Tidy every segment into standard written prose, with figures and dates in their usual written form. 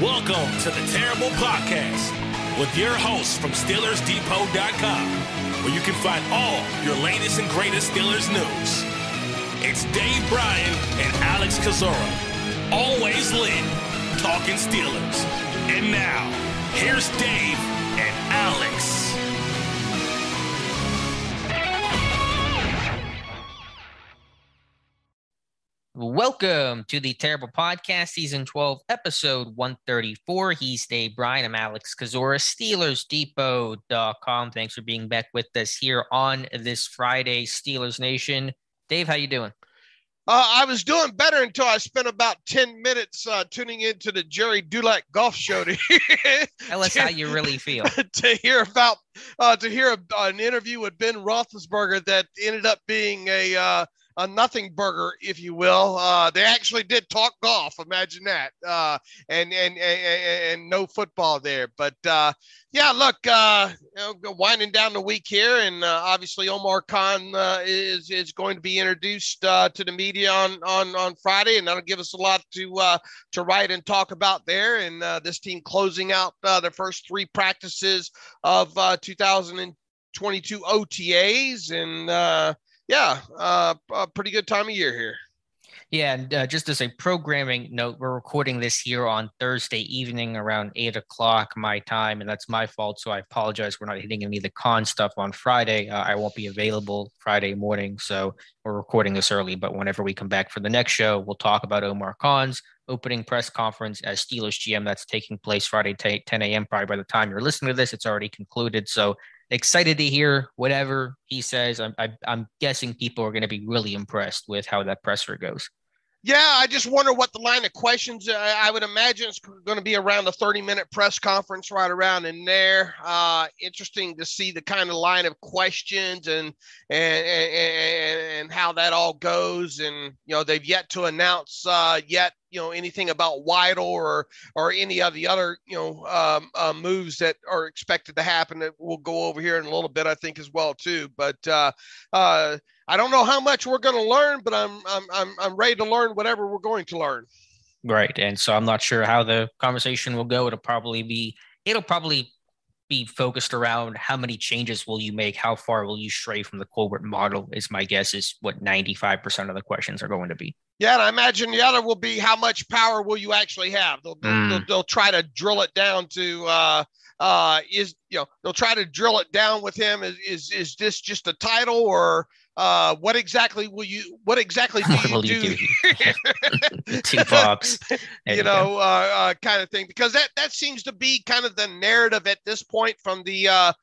Welcome to the Terrible Podcast with your hosts from SteelersDepot.com, where you can find all your latest and greatest Steelers news. It's Dave Bryan and Alex Kozora, always lit, talking Steelers. And now, here's Dave and Alex. Welcome to the Terrible Podcast, Season 12, Episode 134. He's Dave Bryan. I'm Alex Kozora, SteelersDepot.com. Thanks for being back with us here on this Friday, Steelers Nation. Dave, how you doing? I was doing better until I spent about 10 minutes tuning into the Jerry Dulac golf show to Tell us how you really feel. to hear an interview with Ben Roethlisberger that ended up being a nothing burger, if you will. They actually did talk golf. Imagine that. And no football there. But yeah, look, winding down the week here, and obviously Omar Khan is going to be introduced to the media on Friday, and that'll give us a lot to write and talk about there. And this team closing out their first three practices of 2022 OTAs, and yeah, a pretty good time of year here. Yeah, and just as a programming note, we're recording this here on Thursday evening around 8 o'clock my time, and that's my fault, so I apologize. We're not hitting any of the con stuff on Friday. I won't be available Friday morning, so we're recording this early, but whenever we come back for the next show, we'll talk about Omar Khan's opening press conference as Steelers GM. That's taking place Friday 10 a.m. Probably by the time you're listening to this, it's already concluded, so excited to hear whatever he says. I'm guessing people are going to be really impressed with how that presser goes. Yeah, I just wonder what the line of questions. I would imagine it's going to be around a 30-minute press conference, right around in there. Interesting to see the kind of line of questions and how that all goes. And they've yet to announce anything about Weidl or any of the other moves that are expected to happen that we'll go over here in a little bit, I think, as well too. But I don't know how much we're going to learn, but I'm ready to learn whatever we're going to learn. Right, and so I'm not sure how the conversation will go. It'll probably be focused around how many changes will you make, how far will you stray from the Colbert model. Is my guess is what 95% of the questions are going to be. Yeah, and I imagine the other will be how much power will you actually have. They'll try to drill it down to they'll try to drill it down with him. Is this just a title, or what exactly do you do? The two box, kind of thing, because that seems to be kind of the narrative at this point from the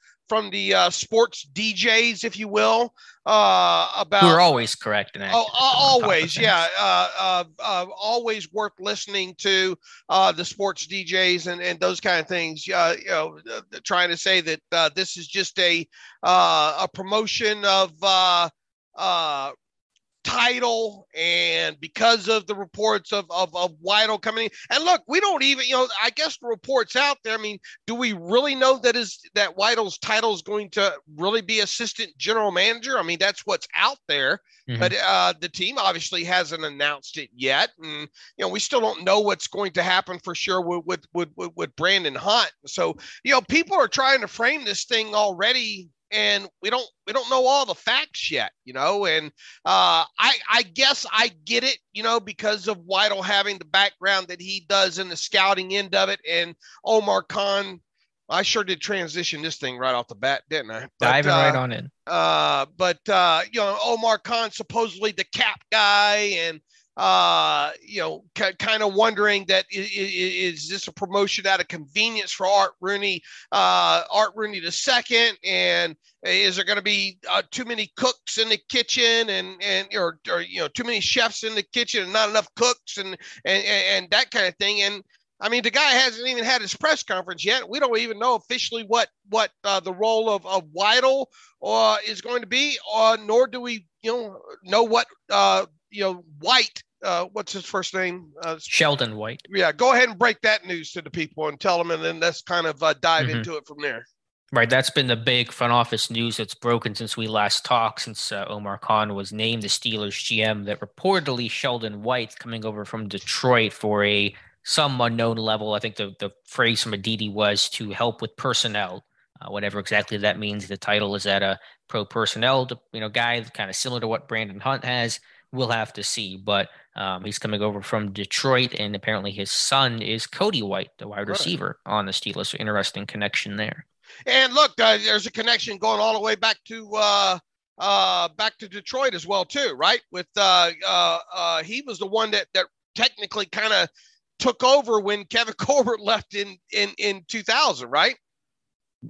sports DJs, if you will, about we're always correct in that. Always, yeah, always worth listening to the sports DJs and those kind of things. Trying to say that this is just a promotion of title, and because of the reports of Weidl coming in. And look, we don't even, I guess the reports out there, I mean, do we really know that Weidl's title is going to really be assistant general manager? I mean, that's what's out there, but the team obviously hasn't announced it yet. And, we still don't know what's going to happen for sure with Brandon Hunt. So, people are trying to frame this thing already, and we don't know all the facts yet, and I guess I get it, because of Weidl having the background that he does in the scouting end of it, and Omar Khan. I sure did transition this thing right off the bat, didn't I? Diving right on in. Omar Khan, supposedly the cap guy, and kind of wondering that is this a promotion out of convenience for Art Rooney the second, and is there going to be too many cooks in the kitchen or too many chefs in the kitchen and not enough cooks and that kind of thing. And I mean, the guy hasn't even had his press conference yet. We don't even know officially what the role of Weidl is going to be, nor do we know what White, what's his first name? Sheldon White. Yeah, go ahead and break that news to the people and tell them, and then let's kind of dive into it from there. Right, that's been the big front office news that's broken since we last talked, since Omar Khan was named the Steelers GM, that reportedly Sheldon White's coming over from Detroit for a some unknown level. I think the phrase from Aditi was to help with personnel, whatever exactly that means. The title is at a pro personnel, guy kind of similar to what Brandon Hunt has. We'll have to see, but he's coming over from Detroit, and apparently his son is Cody White, the wide receiver on the Steelers. So interesting connection there. And look, there's a connection going all the way back to Detroit as well too, right? With he was the one that technically kind of took over when Kevin Colbert left in 2000, right?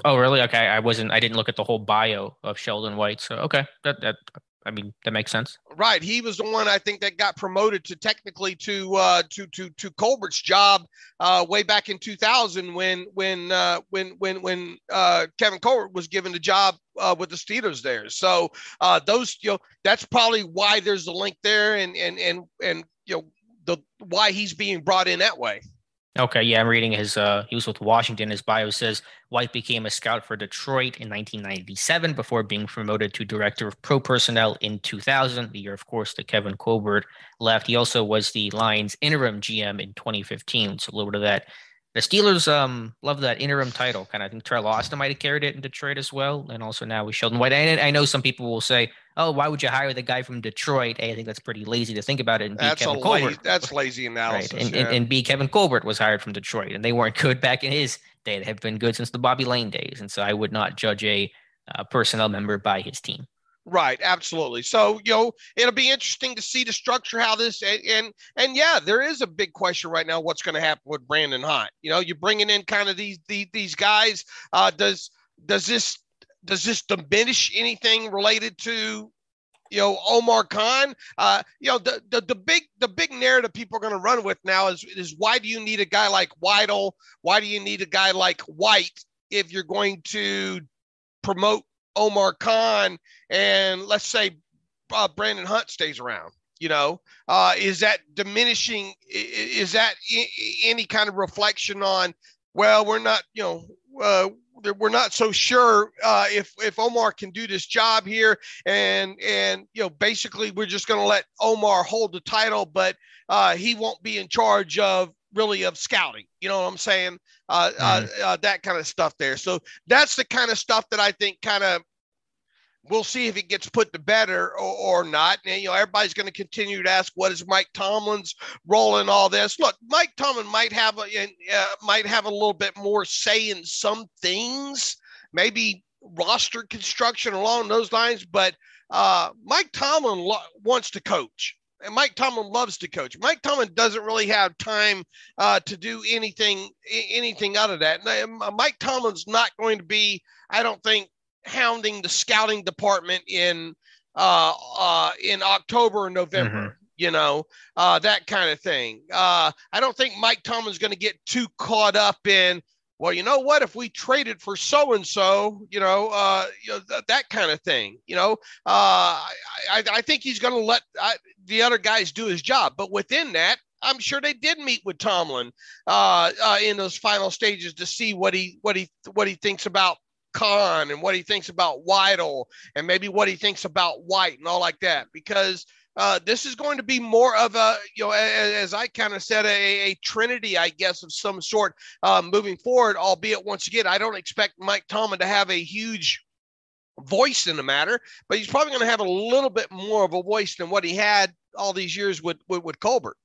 Oh, really? Okay, I didn't look at the whole bio of Sheldon White, so okay, that makes sense. Right, he was the one I think that got promoted to technically to Colbert's job way back in 2000 when Kevin Colbert was given the job with the Steelers there. So those, that's probably why there's a link there, and why he's being brought in that way. Okay, yeah, I'm reading his, he was with Washington. His bio says White became a scout for Detroit in 1997 before being promoted to director of pro personnel in 2000, the year, of course, that Kevin Colbert left. He also was the Lions interim GM in 2015, so a little bit of that. The Steelers love that interim title. I think Terrell Austin might have carried it in Detroit as well, and also now with Sheldon White. And I know some people will say, oh, why would you hire the guy from Detroit? I think that's pretty lazy to think about it. And Kevin Colbert. That's lazy analysis. Right. And Kevin Colbert was hired from Detroit, and they weren't good back in his day. They have been good since the Bobby Lane days. And so I would not judge a personnel member by his team. Right, absolutely. So, it'll be interesting to see the structure, how this, and yeah, there is a big question right now. What's going to happen with Brandon Hunt? You're bringing in kind of these guys. Does this diminish anything related to, Omar Khan? The big narrative people are going to run with now is why do you need a guy like Weidl? Why do you need a guy like White if you're going to promote Omar Khan and let's say Brandon Hunt stays around? Is that diminishing? Is that any kind of reflection on, well, we're not so sure if Omar can do this job here, and basically we're just going to let Omar hold the title, but he won't be in charge of scouting. You know what I'm saying? That kind of stuff there. So that's the kind of stuff that I think we'll see if it gets put to bed or not. And, everybody's going to continue to ask, what is Mike Tomlin's role in all this? Look, Mike Tomlin might have a little bit more say in some things, maybe roster construction along those lines, but Mike Tomlin wants to coach. And Mike Tomlin loves to coach. Mike Tomlin doesn't really have time to do anything out of that. Mike Tomlin's not going to be, I don't think, hounding the scouting department in October or November, that kind of thing. I don't think Mike Tomlin's going to get too caught up in, well, you know what, if we traded for so-and-so, that kind of thing. I think he's going to let the other guys do his job. But within that, I'm sure they did meet with Tomlin in those final stages to see what he thinks about Khan and what he thinks about Weidl and maybe what he thinks about White and all like that, because this is going to be more of a, as I kind of said, a trinity, I guess, of some sort moving forward, albeit once again, I don't expect Mike Tomlin to have a huge voice in the matter, but he's probably going to have a little bit more of a voice than what he had all these years with Colbert.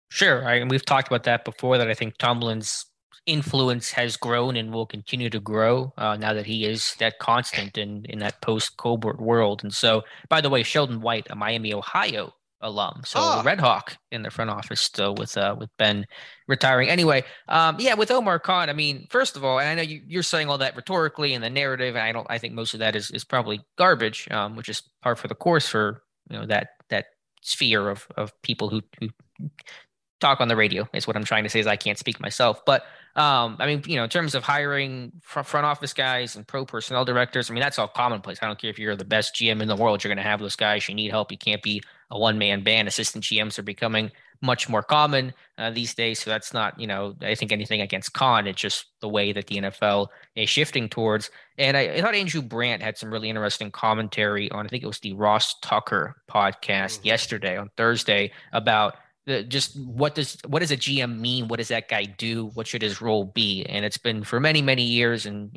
Sure. And we've talked about that before, that I think Tomlin's influence has grown and will continue to grow now that he is that constant in that post-Colbert world. And so, by the way, Sheldon White, a Miami, Ohio alum, so a Red Hawk in the front office still with Ben retiring. Anyway, with Omar Khan, I mean, first of all, and I know you're saying all that rhetorically in the narrative, and I think most of that is probably garbage, which is par for the course for that sphere of people who talk on the radio, is what I'm trying to say, is I can't speak myself. But in terms of hiring front office guys and pro personnel directors, that's all commonplace. I don't care if you're the best GM in the world, you're going to have those guys. You need help. You can't be a one-man band. Assistant GMs are becoming much more common these days. So that's not, I think anything against Khan. It's just the way that the NFL is shifting towards. And I thought Andrew Brandt had some really interesting commentary on, I think it was the Ross Tucker podcast yesterday on Thursday, about just what does a GM mean? What does that guy do? What should his role be? And it's been for many, many years, and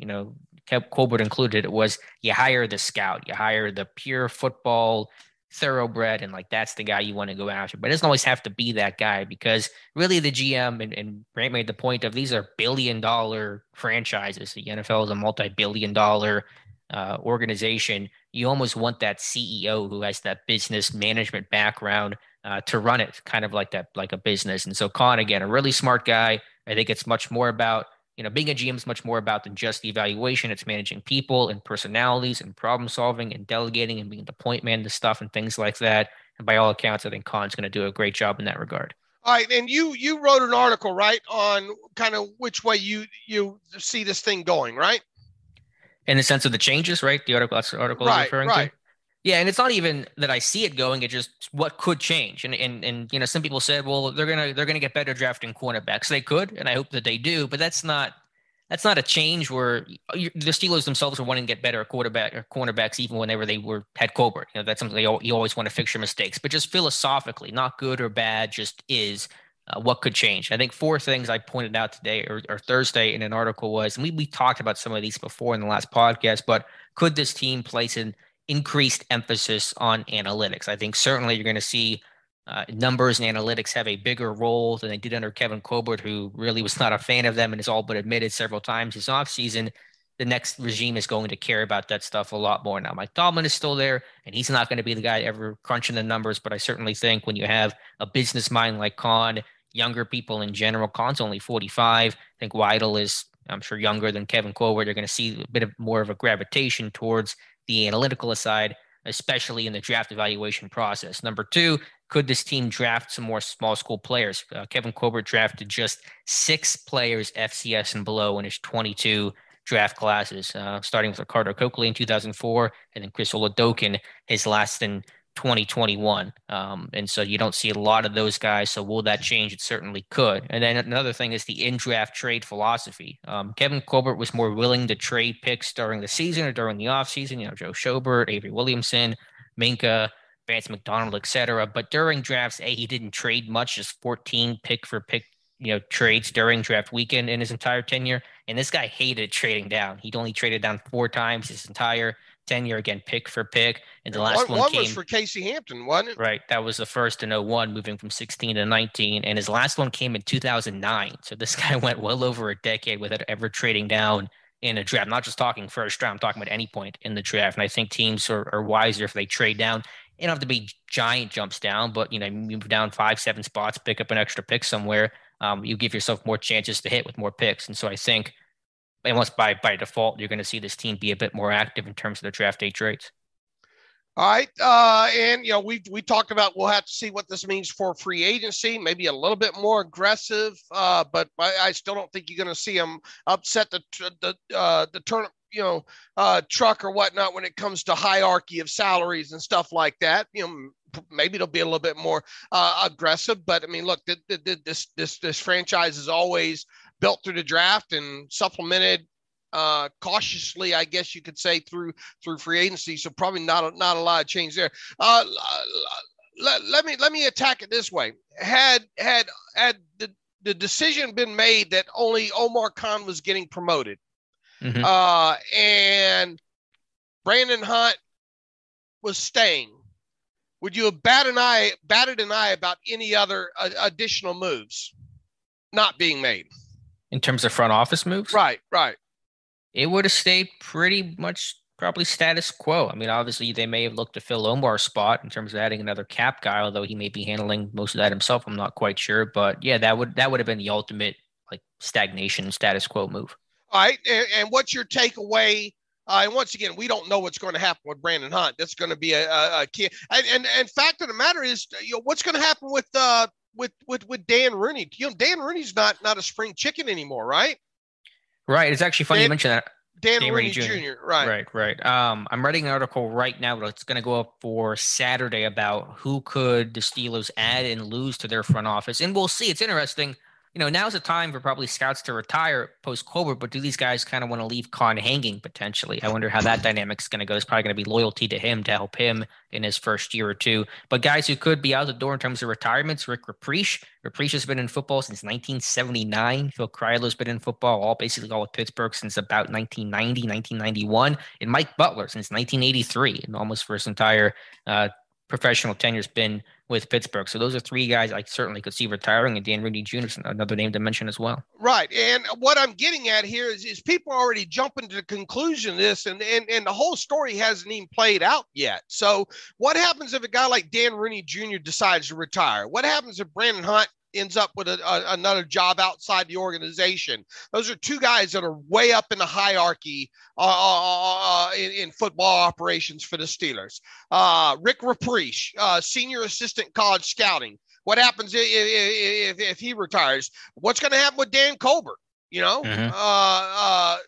Colbert included, it was you hire the scout, you hire the pure football thoroughbred, and like that's the guy you want to go after. But it doesn't always have to be that guy, because really the GM, and Brant made the point of, these are billion-dollar franchises. The NFL is a multi-billion-dollar organization. You almost want that CEO who has that business management background to run it kind of like that, like a business. And so Khan, again, a really smart guy. I think it's much more about, being a GM is much more about than just the evaluation. It's managing people and personalities and problem solving and delegating and being the point man to stuff and things like that. And by all accounts, I think Khan's going to do a great job in that regard. All right, and you wrote an article, right, on kind of which way you see this thing going, right? In the sense of the changes, right? That's the article you're referring to. Yeah, and it's not even that I see it going; it's just what could change. And some people said, well, they're gonna get better drafting cornerbacks. They could, and I hope that they do. But that's not a change where the Steelers themselves are wanting to get better cornerbacks, even whenever they had Colbert. That's something you always want to fix your mistakes. But just philosophically, not good or bad, just is what could change. I think 4 things I pointed out today or Thursday in an article was, and we talked about some of these before in the last podcast, but could this team place an increased emphasis on analytics? I think certainly you're going to see numbers and analytics have a bigger role than they did under Kevin Colbert, who really was not a fan of them and has all but admitted several times this offseason the next regime is going to care about that stuff a lot more. Now, Mike Tomlin is still there, and he's not going to be the guy ever crunching the numbers, but I certainly think when you have a business mind like Khan, younger people in general, Khan's only 45. I think Weidl is, I'm sure, younger than Kevin Colbert. You're going to see a bit of more of a gravitation towards the analytical side, especially in the draft evaluation process. Number 2, could this team draft some more small school players? Kevin Colbert drafted just 6 players FCS and below in his 22 draft classes, starting with Ricardo Coakley in 2004, and then Chris Oladokin, his last in 2021. And so you don't see a lot of those guys. So will that change? It certainly could. And then another thing is the in-draft trade philosophy. Kevin Colbert was more willing to trade picks during the season or during the offseason, Joe Schobert, Avery Williamson, Minka, Vance McDonald, etc. But during drafts, he didn't trade much, just 14 pick for pick trades during draft weekend in his entire tenure. And this guy hated trading down. He'd only traded down 4 times his entire tenure, again, pick for pick. And the last one was for Casey Hampton, wasn't it? Right. That was the first in 01, moving from 16 to 19. And his last one came in 2009. So this guy went well over a decade without ever trading down in a draft. I'm not just talking first round, I'm talking about any point in the draft. And I think teams are wiser if they trade down. It don't have to be giant jumps down, but, move down 5-7 spots, pick up an extra pick somewhere. You give yourself more chances to hit with more picks. And so I think, unless by default, you're going to see this team be a bit more active in terms of their draft day trades. All right. And, we talked about, we'll have to see what this means for free agency, maybe a little bit more aggressive, but I still don't think you're going to see them upset the turnip, truck or whatnot when it comes to hierarchy of salaries and stuff like that. Maybe it'll be a little bit more aggressive, but I mean, look, this franchise is always built through the draft and supplemented cautiously, I guess you could say, through free agency. So probably not a lot of change there. Let me attack it this way. Had the decision been made that only Omar Khan was getting promoted, and Brandon Hunt was staying, would you have batted an eye about any other additional moves not being made? In terms of front office moves? Right. It would have stayed pretty much probably status quo. I mean, obviously, they may have looked to fill Omar's spot in terms of adding another cap guy, although he may be handling most of that himself. I'm not quite sure. But, yeah, that would have been the ultimate stagnation, status quo move. All right. And what's your takeaway? And once again, we don't know what's going to happen with Brandon Hunt. That's going to be a key. And fact of the matter is, what's going to happen with Dan Rooney? Dan Rooney's not a spring chicken anymore, right? Right. It's actually funny you mentioned that. Dan Rooney Jr. Right. I'm writing an article right now, but it's going to go up for Saturday about who could the Steelers add and lose to their front office. And we'll see. It's interesting. now's the time for probably scouts to retire post Colbert, but do these guys kind of want to leave Khan hanging potentially? I wonder how that dynamic's going to go. It's probably going to be loyalty to him to help him in his first year or two. But guys who could be out the door in terms of retirements, Rick Rapriche. Rapriche has been in football since 1979. Phil Kryler's been in football basically all with Pittsburgh since about 1990, 1991. And Mike Butler since 1983, and almost for his entire professional tenure's been with Pittsburgh. So those are three guys I certainly could see retiring, and Dan Rooney Jr. is another name to mention as well. Right. And what I'm getting at here is people are already jumping to the conclusion of this, and the whole story hasn't even played out yet. So what happens if a guy like Dan Rooney Jr. decides to retire? What happens if Brandon Hunt ends up with another job outside the organization? Those are two guys that are way up in the hierarchy in football operations for the Steelers. Rick Rapriche, senior assistant college scouting. What happens if he retires? What's going to happen with Dan Colbert? I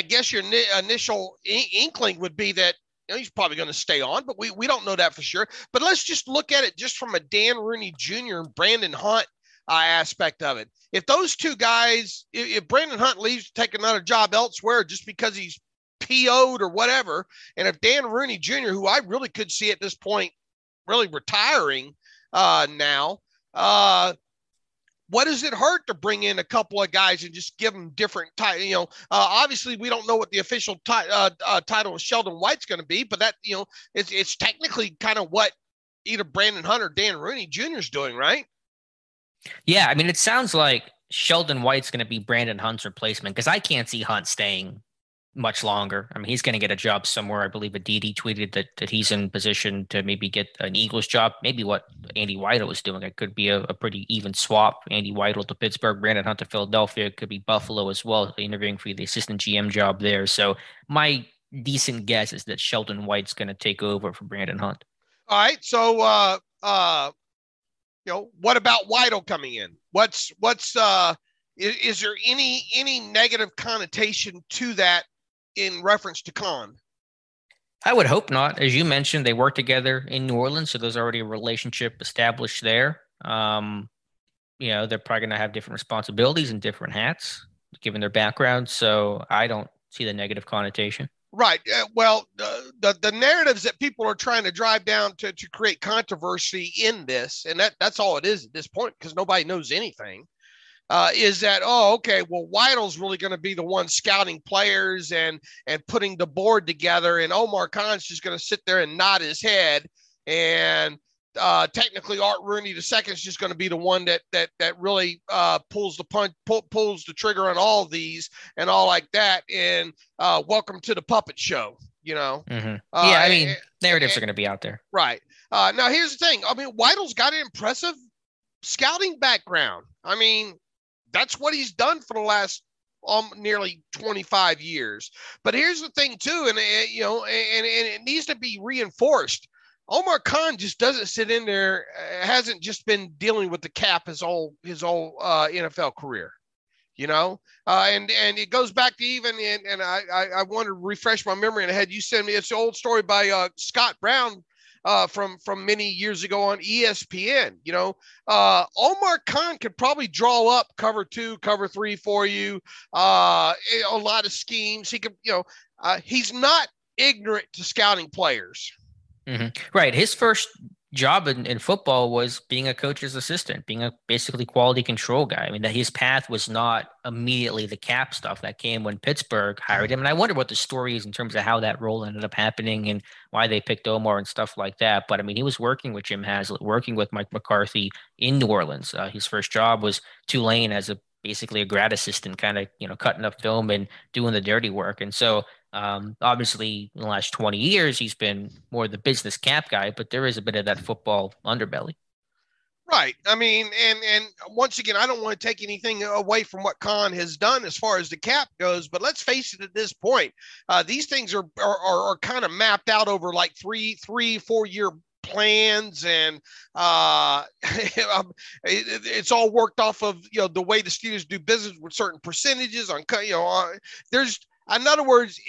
guess your initial inkling would be that he's probably going to stay on, but we don't know that for sure. But let's just look at it just from a Dan Rooney Jr. and Brandon Hunt aspect of it. If those two guys, if Brandon Hunt leaves to take another job elsewhere just because he's PO'd or whatever, and if Dan Rooney Jr., who I really could see at this point really retiring now, what does it hurt to bring in a couple of guys and just give them different titles? Obviously we don't know what the official title of Sheldon White's going to be, but that, it's technically kind of what either Brandon Hunt or Dan Rooney Jr. is doing, right? Yeah. I mean, it sounds like Sheldon White's going to be Brandon Hunt's replacement, because I can't see Hunt staying much longer. I mean, he's going to get a job somewhere. I believe Aditi tweeted that he's in position to maybe get an Eagles job. Maybe what Andy Weidl was doing. It could be a pretty even swap. Andy Weidl to Pittsburgh, Brandon Hunt to Philadelphia. It could be Buffalo as well, interviewing for the assistant GM job there. So my decent guess is that Sheldon White's going to take over for Brandon Hunt. All right. So, what about Weidl coming in? Is there any negative connotation to that in reference to Khan? I would hope not. As you mentioned, they work together in New Orleans, so there's already a relationship established there. They're probably going to have different responsibilities and different hats, given their background. So I don't see the negative connotation. Right. Well, the narratives that people are trying to drive down to create controversy in this, and that's all it is at this point, because nobody knows anything. Is that, Weidl's really going to be the one scouting players and putting the board together, and Omar Khan's just going to sit there and nod his head, and technically Art Rooney II is just going to be the one that really pulls the trigger on all of these and all like that, and welcome to the puppet show, Mm-hmm. Narratives are going to be out there. Right. Now here's the thing. I mean, Weidl's got an impressive scouting background. I mean, that's what he's done for the last nearly 25 years. But here's the thing too, and it needs to be reinforced. Omar Khan just doesn't sit in there, hasn't just been dealing with the cap his whole NFL career, and it goes back to even, and I want to refresh my memory, and I had you send me, it's an old story by Scott Brown from many years ago on ESPN. Omar Khan could probably draw up cover 2, cover 3 for you. A lot of schemes. He could, he's not ignorant to scouting players. Mm-hmm. Right. His first job in football was being a coach's assistant, being a basically quality control guy. I mean, that his path was not immediately the cap stuff that came when Pittsburgh hired him. And I wonder what the story is in terms of how that role ended up happening and why they picked Omar and stuff like that. But I mean, he was working with Jim Haslett, working with Mike McCarthy in New Orleans. His first job was Tulane as basically a grad assistant, kind of, cutting up film and doing the dirty work. And so obviously in the last 20 years, he's been more the business cap guy, but there is a bit of that football underbelly. Right. I mean, and once again, I don't want to take anything away from what Khan has done as far as the cap goes, but let's face it, at this point, these things are kind of mapped out over like 3-4 year plans, and it's all worked off of the way the Steelers do business with certain percentages on there's, in other words,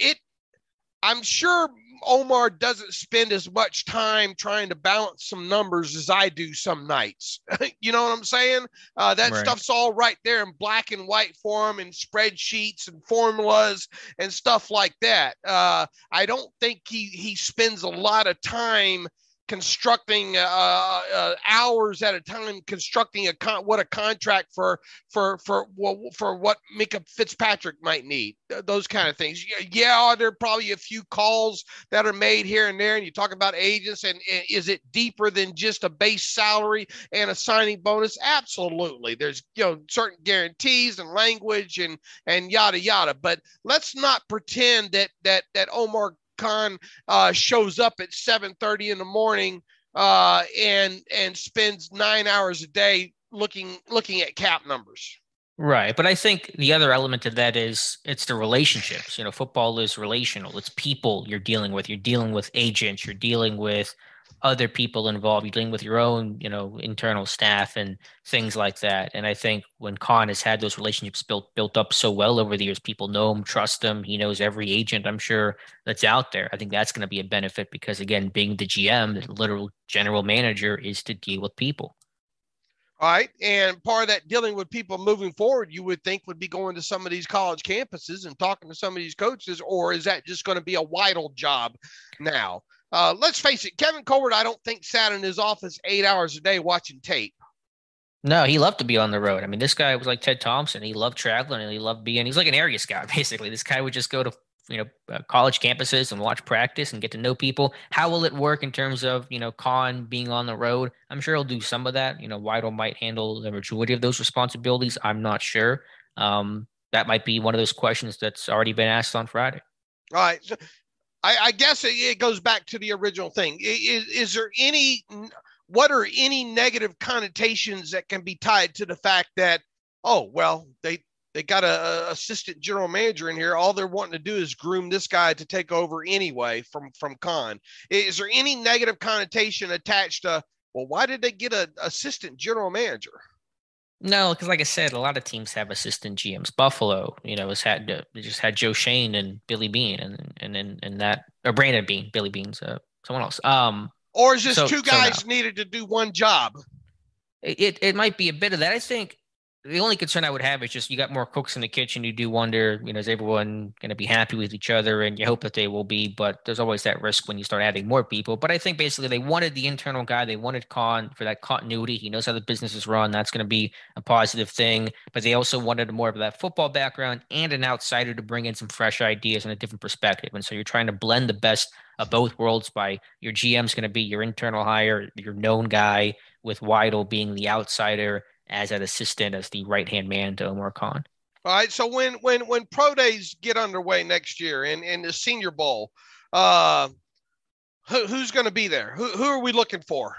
I'm sure Omar doesn't spend as much time trying to balance some numbers as I do some nights. You know what I'm saying? That Right. stuff's all right there in black and white form and spreadsheets and formulas and stuff like that. I don't think he spends a lot of time constructing hours at a time, constructing what a contract for what Mika Fitzpatrick might need, those kind of things. Yeah, there are probably a few calls that are made here and there, and you talk about agents, and is it deeper than just a base salary and a signing bonus? Absolutely. There's certain guarantees and language and yada yada, but let's not pretend that Omar Khan shows up at 7:30 in the morning and spends 9 hours a day looking at cap numbers. Right. But I think the other element to that is it's the relationships. Football is relational. It's people you're dealing with. You're dealing with agents. You're dealing with other people involved. You're dealing with your own, internal staff and things like that. And I think when Khan has had those relationships built up so well over the years, people know him, trust him. He knows every agent, I'm sure, that's out there. I think that's going to be a benefit because, again, being the GM, the literal general manager, is to deal with people. All right. And part of that dealing with people moving forward, you would think would be going to some of these college campuses and talking to some of these coaches, or is that just going to be a Weidl job now? Let's face it, Kevin Colbert, I don't think sat in his office 8 hours a day watching tape. No, he loved to be on the road. I mean, this guy was like Ted Thompson. He loved traveling and he's like an area scout, basically. This guy would just go to, college campuses and watch practice and get to know people. How will it work in terms of, Khan being on the road? I'm sure he'll do some of that. Weidl might handle the majority of those responsibilities. I'm not sure. That might be one of those questions that's already been asked on Friday. All right. So I guess it goes back to the original thing. Is there what are any negative connotations that can be tied to the fact that, oh, well, they got a assistant general manager in here. All they're wanting to do is groom this guy to take over anyway from Khan. Is there any negative connotation attached to, well, why did they get an assistant general manager? No, because like I said, a lot of teams have assistant GMs. Buffalo, they just had Joe Shane and Billy Bean, and that, or Brandon Bean, Billy Bean's someone else. Or is just two guys needed to do one job? It might be a bit of that. I think the only concern I would have is just you got more cooks in the kitchen. You do wonder, is everyone going to be happy with each other? And you hope that they will be, but there's always that risk when you start adding more people. But I think basically they wanted the internal guy. They wanted Khan for that continuity. He knows how the business is run. That's going to be a positive thing. But they also wanted more of that football background and an outsider to bring in some fresh ideas and a different perspective. And so you're trying to blend the best of both worlds by your GM's going to be your internal hire, your known guy, with Weidl being the outsider as an assistant, as the right-hand man to Omar Khan. All right. So when pro days get underway next year and the Senior Bowl, who's going to be there? Who are we looking for?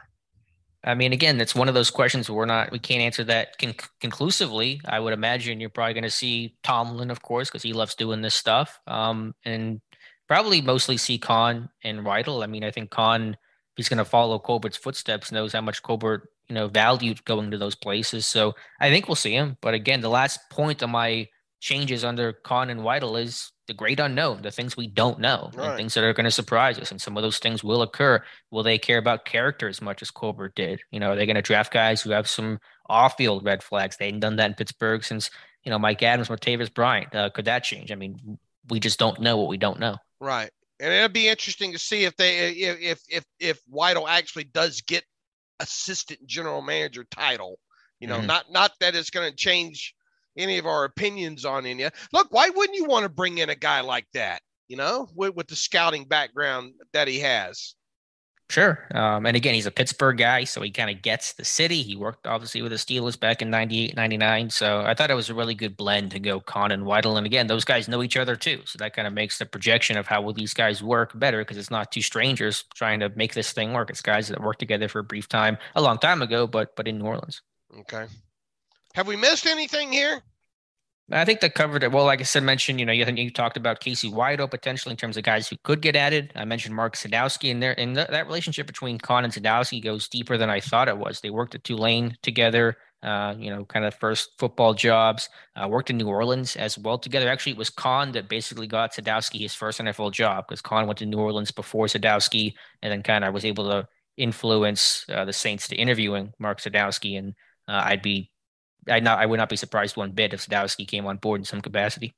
I mean, again, it's one of those questions where we can't answer that conclusively. I would imagine you're probably going to see Tomlin, of course, because he loves doing this stuff, and probably mostly see Khan and Weidl. I mean, I think Khan, he's going to follow Colbert's footsteps, knows how much Colbert valued going to those places. So I think we'll see him. But again, the last point of my changes under Khan and Weidl is the great unknown, the things we don't know, right, and things that are going to surprise us. And some of those things will occur. Will they care about character as much as Colbert did? Are they going to draft guys who have some off-field red flags? They hadn't done that in Pittsburgh since, Mike Adams, Martavis Bryant. Could that change? I mean, we just don't know what we don't know. Right. And it'll be interesting to see if Weidl actually does get assistant general manager title, not that it's going to change any of our opinions on any. Look, why wouldn't you want to bring in a guy like that, with the scouting background that he has? Sure. And again, he's a Pittsburgh guy, so he kind of gets the city. He worked obviously with the Steelers back in 98, 99. So I thought it was a really good blend to go Khan and Weidl. And again, those guys know each other too. So that kind of makes the projection of how will these guys work better, because it's not two strangers trying to make this thing work. It's guys that worked together for a brief time, a long time ago, but in New Orleans. Okay. Have we missed anything here? I think that covered it. Well, like I said, mentioned, you talked about Casey Weidl potentially in terms of guys who could get added. I mentioned Mark Sadowski, and that relationship between Khan and Sadowski goes deeper than I thought it was. They worked at Tulane together. kind of first football jobs. Worked in New Orleans as well together. Actually, it was Khan that basically got Sadowski his first NFL job because Khan went to New Orleans before Sadowski and then kind of was able to influence the Saints to interviewing Mark Sadowski. And I would not be surprised one bit if Sadowski came on board in some capacity.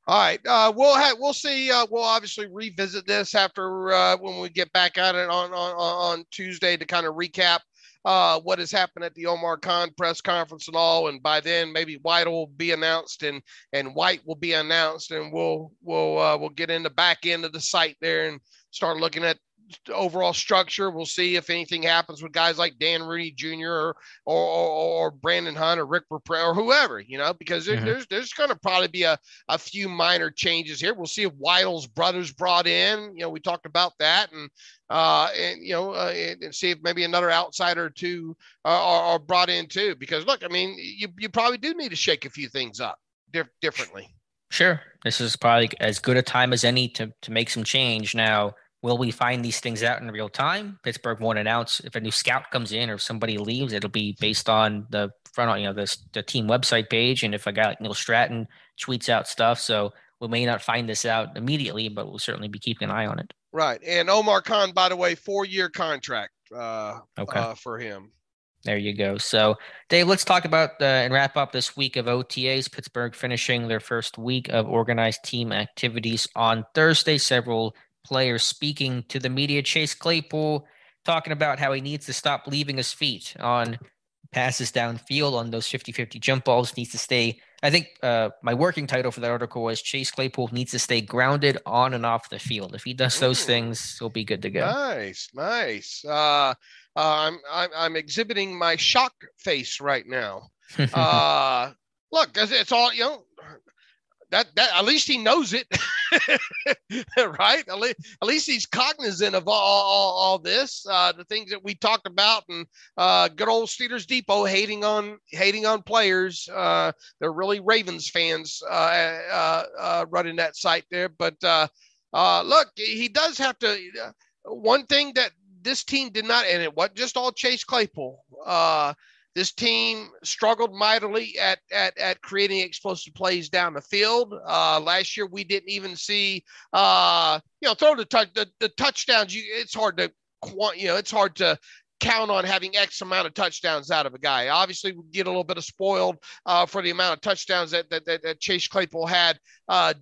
All right. We'll see. We'll obviously revisit this after when we get back at it on Tuesday to kind of recap what has happened at the Omar Khan press conference and all. And by then, maybe Weidl will be announced and White will be announced, and we'll get in the back end of the site there and start looking at overall structure. We'll see if anything happens with guys like Dan Rooney Jr. or Brandon Hunt or Rick Rapre or whoever, because there's going to probably be a few minor changes here. We'll see if Weidl's brother's brought in. We talked about that, and see if maybe another outsider or two are brought in too. Because look, I mean, you probably do need to shake a few things up differently. Sure, this is probably as good a time as any to make some change now. Will we find these things out in real time? Pittsburgh won't announce if a new scout comes in or if somebody leaves. It'll be based on the front, the team website page. And if a guy like Neil Stratton tweets out stuff, so we may not find this out immediately, but we'll certainly be keeping an eye on it. Right. And Omar Khan, by the way, 4-year contract for him. There you go. So, Dave, let's talk about and wrap up this week of OTAs. Pittsburgh finishing their first week of organized team activities on Thursday. Several players speaking to the media. Chase Claypool talking about how he needs to stop leaving his feet on passes downfield on those 50-50 jump balls. Needs to stay. I think my working title for that article was Chase Claypool needs to stay grounded on and off the field. If he does those things, he'll be good to go. Nice. I'm exhibiting my shock face right now. Look, it's all, that at least he knows it, right? At least he's cognizant of all this, the things that we talked about, and good old Steelers Depot hating on players. They're really Ravens fans running that site there. But look, he does have to. One thing that this team did not, and it wasn't just all Chase Claypool. This team struggled mightily at creating explosive plays down the field. Last year, we didn't even see, throw the touchdowns. It's hard to count on having X amount of touchdowns out of a guy. Obviously, we get a little bit of spoiled for the amount of touchdowns that Chase Claypool had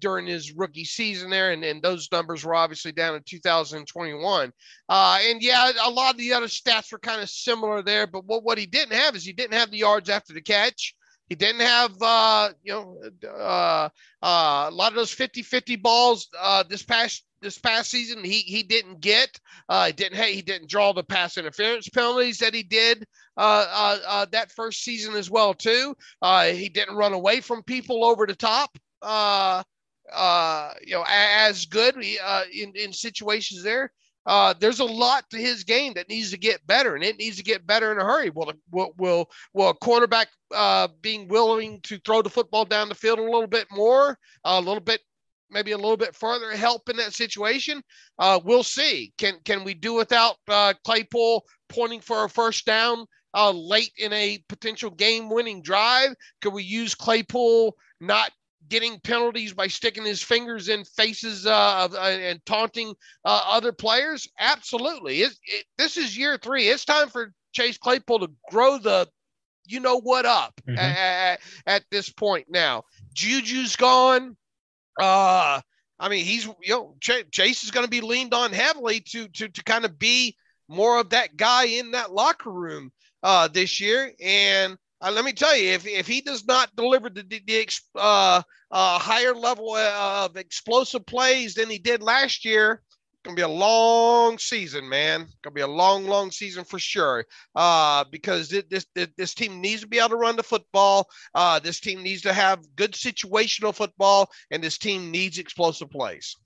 during his rookie season there, and those numbers were obviously down in 2021. And yeah, a lot of the other stats were kind of similar there, but what he didn't have is he didn't have the yards after the catch. He didn't have, a lot of those 50-50 balls this past season. He didn't get. He didn't draw the pass interference penalties that he did that first season as well too. He didn't run away from people over the top. As good in situations there. There's a lot to his game that needs to get better, and it needs to get better in a hurry. Will a quarterback being willing to throw the football down the field a little bit more, maybe a little bit further help in that situation? We'll see. Can we do without Claypool pointing for a first down late in a potential game-winning drive? Could we use Claypool not getting penalties by sticking his fingers in faces and taunting other players? Absolutely. This is year 3. It's time for Chase Claypool to grow the what up at this point now. Juju's gone. He's Chase is going to be leaned on heavily to kind of be more of that guy in that locker room this year. And let me tell you, if he does not deliver the higher level of explosive plays than he did last year, it's going to be a long season, man. It's going to be a long season for sure. Because this team needs to be able to run the football. This team needs to have good situational football, and this team needs explosive plays.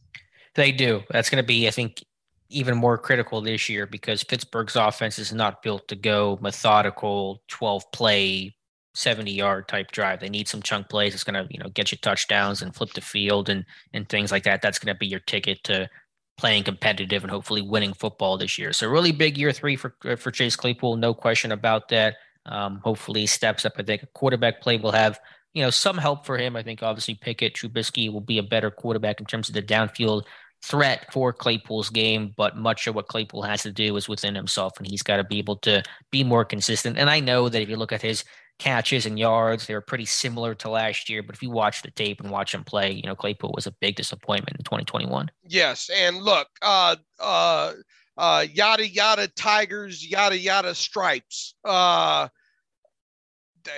They do. That's going to be, I think, even more critical this year because Pittsburgh's offense is not built to go methodical 12-play, 70-yard type drive. They need some chunk plays. It's going to, get you touchdowns and flip the field and things like that. That's going to be your ticket to playing competitive and hopefully winning football this year. So really big year 3 for Chase Claypool. No question about that. Hopefully he steps up. I think a quarterback play will have, some help for him. I think obviously Pickett, Trubisky will be a better quarterback in terms of the downfield threat for Claypool's game, but much of what Claypool has to do is within himself, and he's got to be able to be more consistent. And I know that if you look at his catches and yards, they were pretty similar to last year, but if you watch the tape and watch him play, Claypool was a big disappointment in 2021. Yes, and look, yada yada Tigers, yada yada Stripes.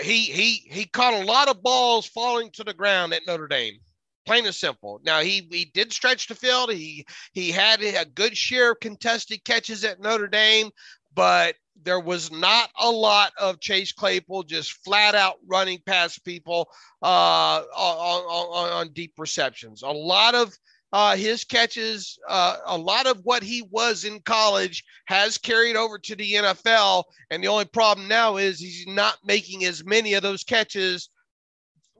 He caught a lot of balls falling to the ground at Notre Dame. Plain and simple. Now he did stretch the field. He had a good share of contested catches at Notre Dame, but there was not a lot of Chase Claypool just flat out running past people on deep receptions. A lot of his catches, a lot of what he was in college has carried over to the NFL. And the only problem now is he's not making as many of those catches,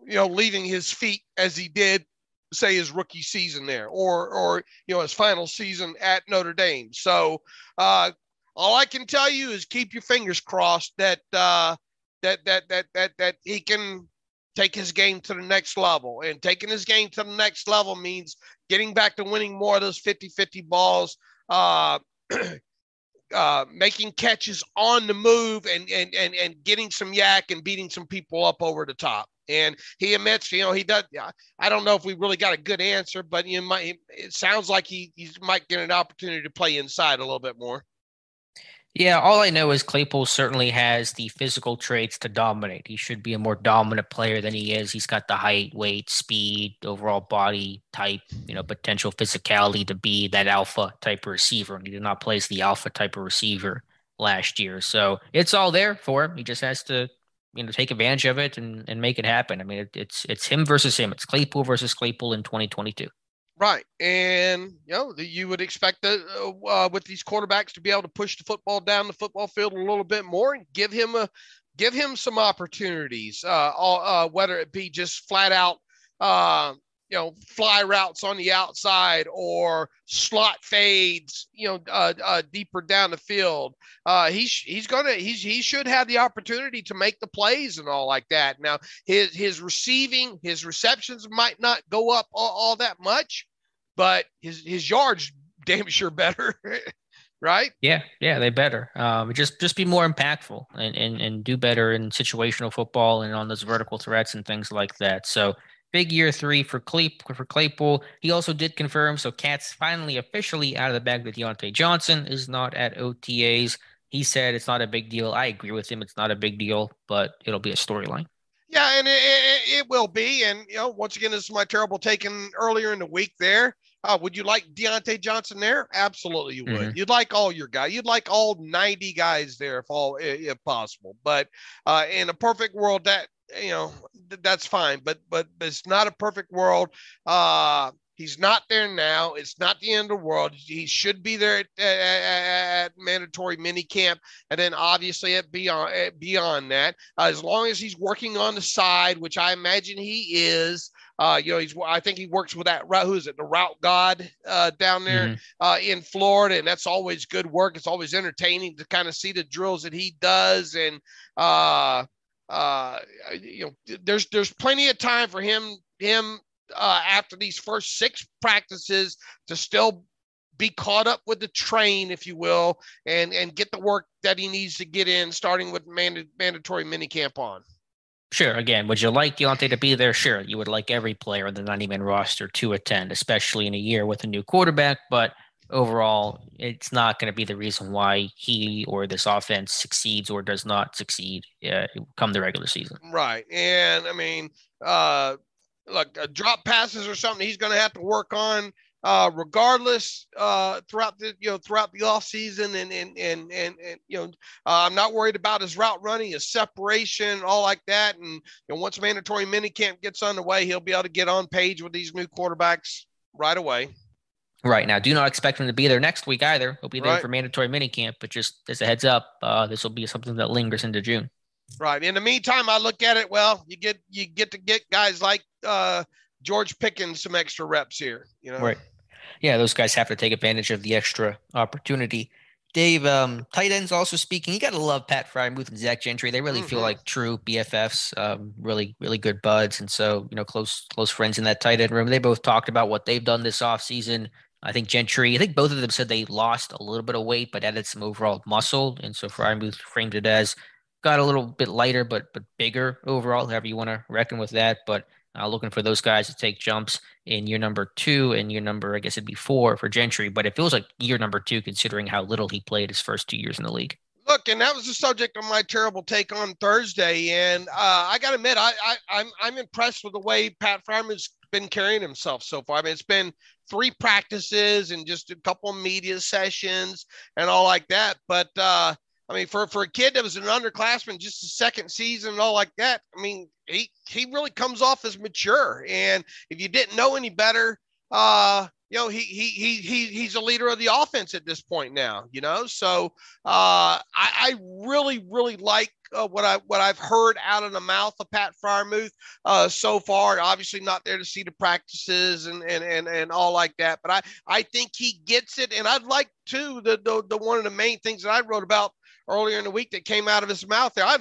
leaving his feet as he did, say, his rookie season there or his final season at Notre Dame. So all I can tell you is keep your fingers crossed that he can take his game to the next level. And taking his game to the next level means getting back to winning more of those 50-50 balls, making catches on the move and getting some yak and beating some people up over the top. And he admits, he does. I don't know if we really got a good answer, but it sounds like he might get an opportunity to play inside a little bit more. Yeah, all I know is Claypool certainly has the physical traits to dominate. He should be a more dominant player than he is. He's got the height, weight, speed, overall body type, potential physicality to be that alpha type of receiver. And he did not play as the alpha type of receiver last year. So it's all there for him. He just has to, take advantage of it and make it happen. I mean, it's him versus him. It's Claypool versus Claypool in 2022. Right. And, you would expect that with these quarterbacks to be able to push the football down the football field a little bit more and give him some opportunities, whether it be just flat out, fly routes on the outside or slot fades, deeper down the field. He should have the opportunity to make the plays and all like that. Now his receptions might not go up all that much, but his yards damn sure better. Right? Yeah, they better. Just be more impactful and do better in situational football and on those vertical threats and things like that. So big year 3 for Claypool. He also did confirm, so Cat's finally officially out of the bag that Deontay Johnson is not at OTAs. He said it's not a big deal. I agree with him. It's not a big deal, but it'll be a storyline. Yeah, and it will be. And, once again, this is my terrible taken earlier in the week there. Would you like Deontay Johnson there? Absolutely, you would. Mm-hmm. You'd like all your guys. You'd like all 90 guys there if possible. But in a perfect world, that that's fine. But it's not a perfect world. He's not there now. It's not the end of the world. He should be there at mandatory mini camp, and then obviously beyond that, as long as he's working on the side, which I imagine he is. I think he works with that. Who is it? The route god down there in Florida, and that's always good work. It's always entertaining to kind of see the drills that he does, and there's plenty of time for him after these first 6 practices to still be caught up with the train, if you will, and get the work that he needs to get in, starting with mandatory minicamp on. Sure. Again, would you like Deontay to be there? Sure. You would like every player on the 90-man roster to attend, especially in a year with a new quarterback. But overall, it's not going to be the reason why he or this offense succeeds or does not succeed come the regular season. Right. And I mean, drop passes or something he's going to have to work on regardless throughout the off season. And I'm not worried about his route running, his separation, all like that. And once mandatory minicamp gets underway, he'll be able to get on page with these new quarterbacks right away. Right. Now, do not expect him to be there next week either. He'll be there for mandatory minicamp, but just as a heads up, this will be something that lingers into June. Right. In the meantime, I look at it, well, you get to get guys like George Pickens some extra reps here, Right. Yeah, those guys have to take advantage of the extra opportunity Dave, tight ends also speaking. You got to love Pat Freiermuth and Zach Gentry. They really feel like true BFFs, really, really good buds. And so, close friends in that tight end room. They both talked about what they've done this offseason. I think both of them said they lost a little bit of weight, but added some overall muscle. And so Freiermuth framed it as got a little bit lighter, but bigger overall, however you want to reckon with that. But looking for those guys to take jumps in year number 2 and year number, I guess it'd be 4 for Gentry. But it feels like year number 2, considering how little he played his first 2 years in the league. Look, and that was the subject of my terrible take on Thursday. And I got to admit, I'm impressed with the way Pat Freiermuth's been carrying himself so far. I mean, it's been 3 practices and just a couple of media sessions and all like that. But I mean, for a kid that was an underclassman, just the second season and all like that, I mean, he really comes off as mature. And if you didn't know any better, he's a leader of the offense at this point now, So I really, really like what I've heard out of the mouth of Pat Freiermuth so far. Obviously not there to see the practices and all like that, but I think he gets it. And I'd like to the one of the main things that I wrote about earlier in the week that came out of his mouth there. I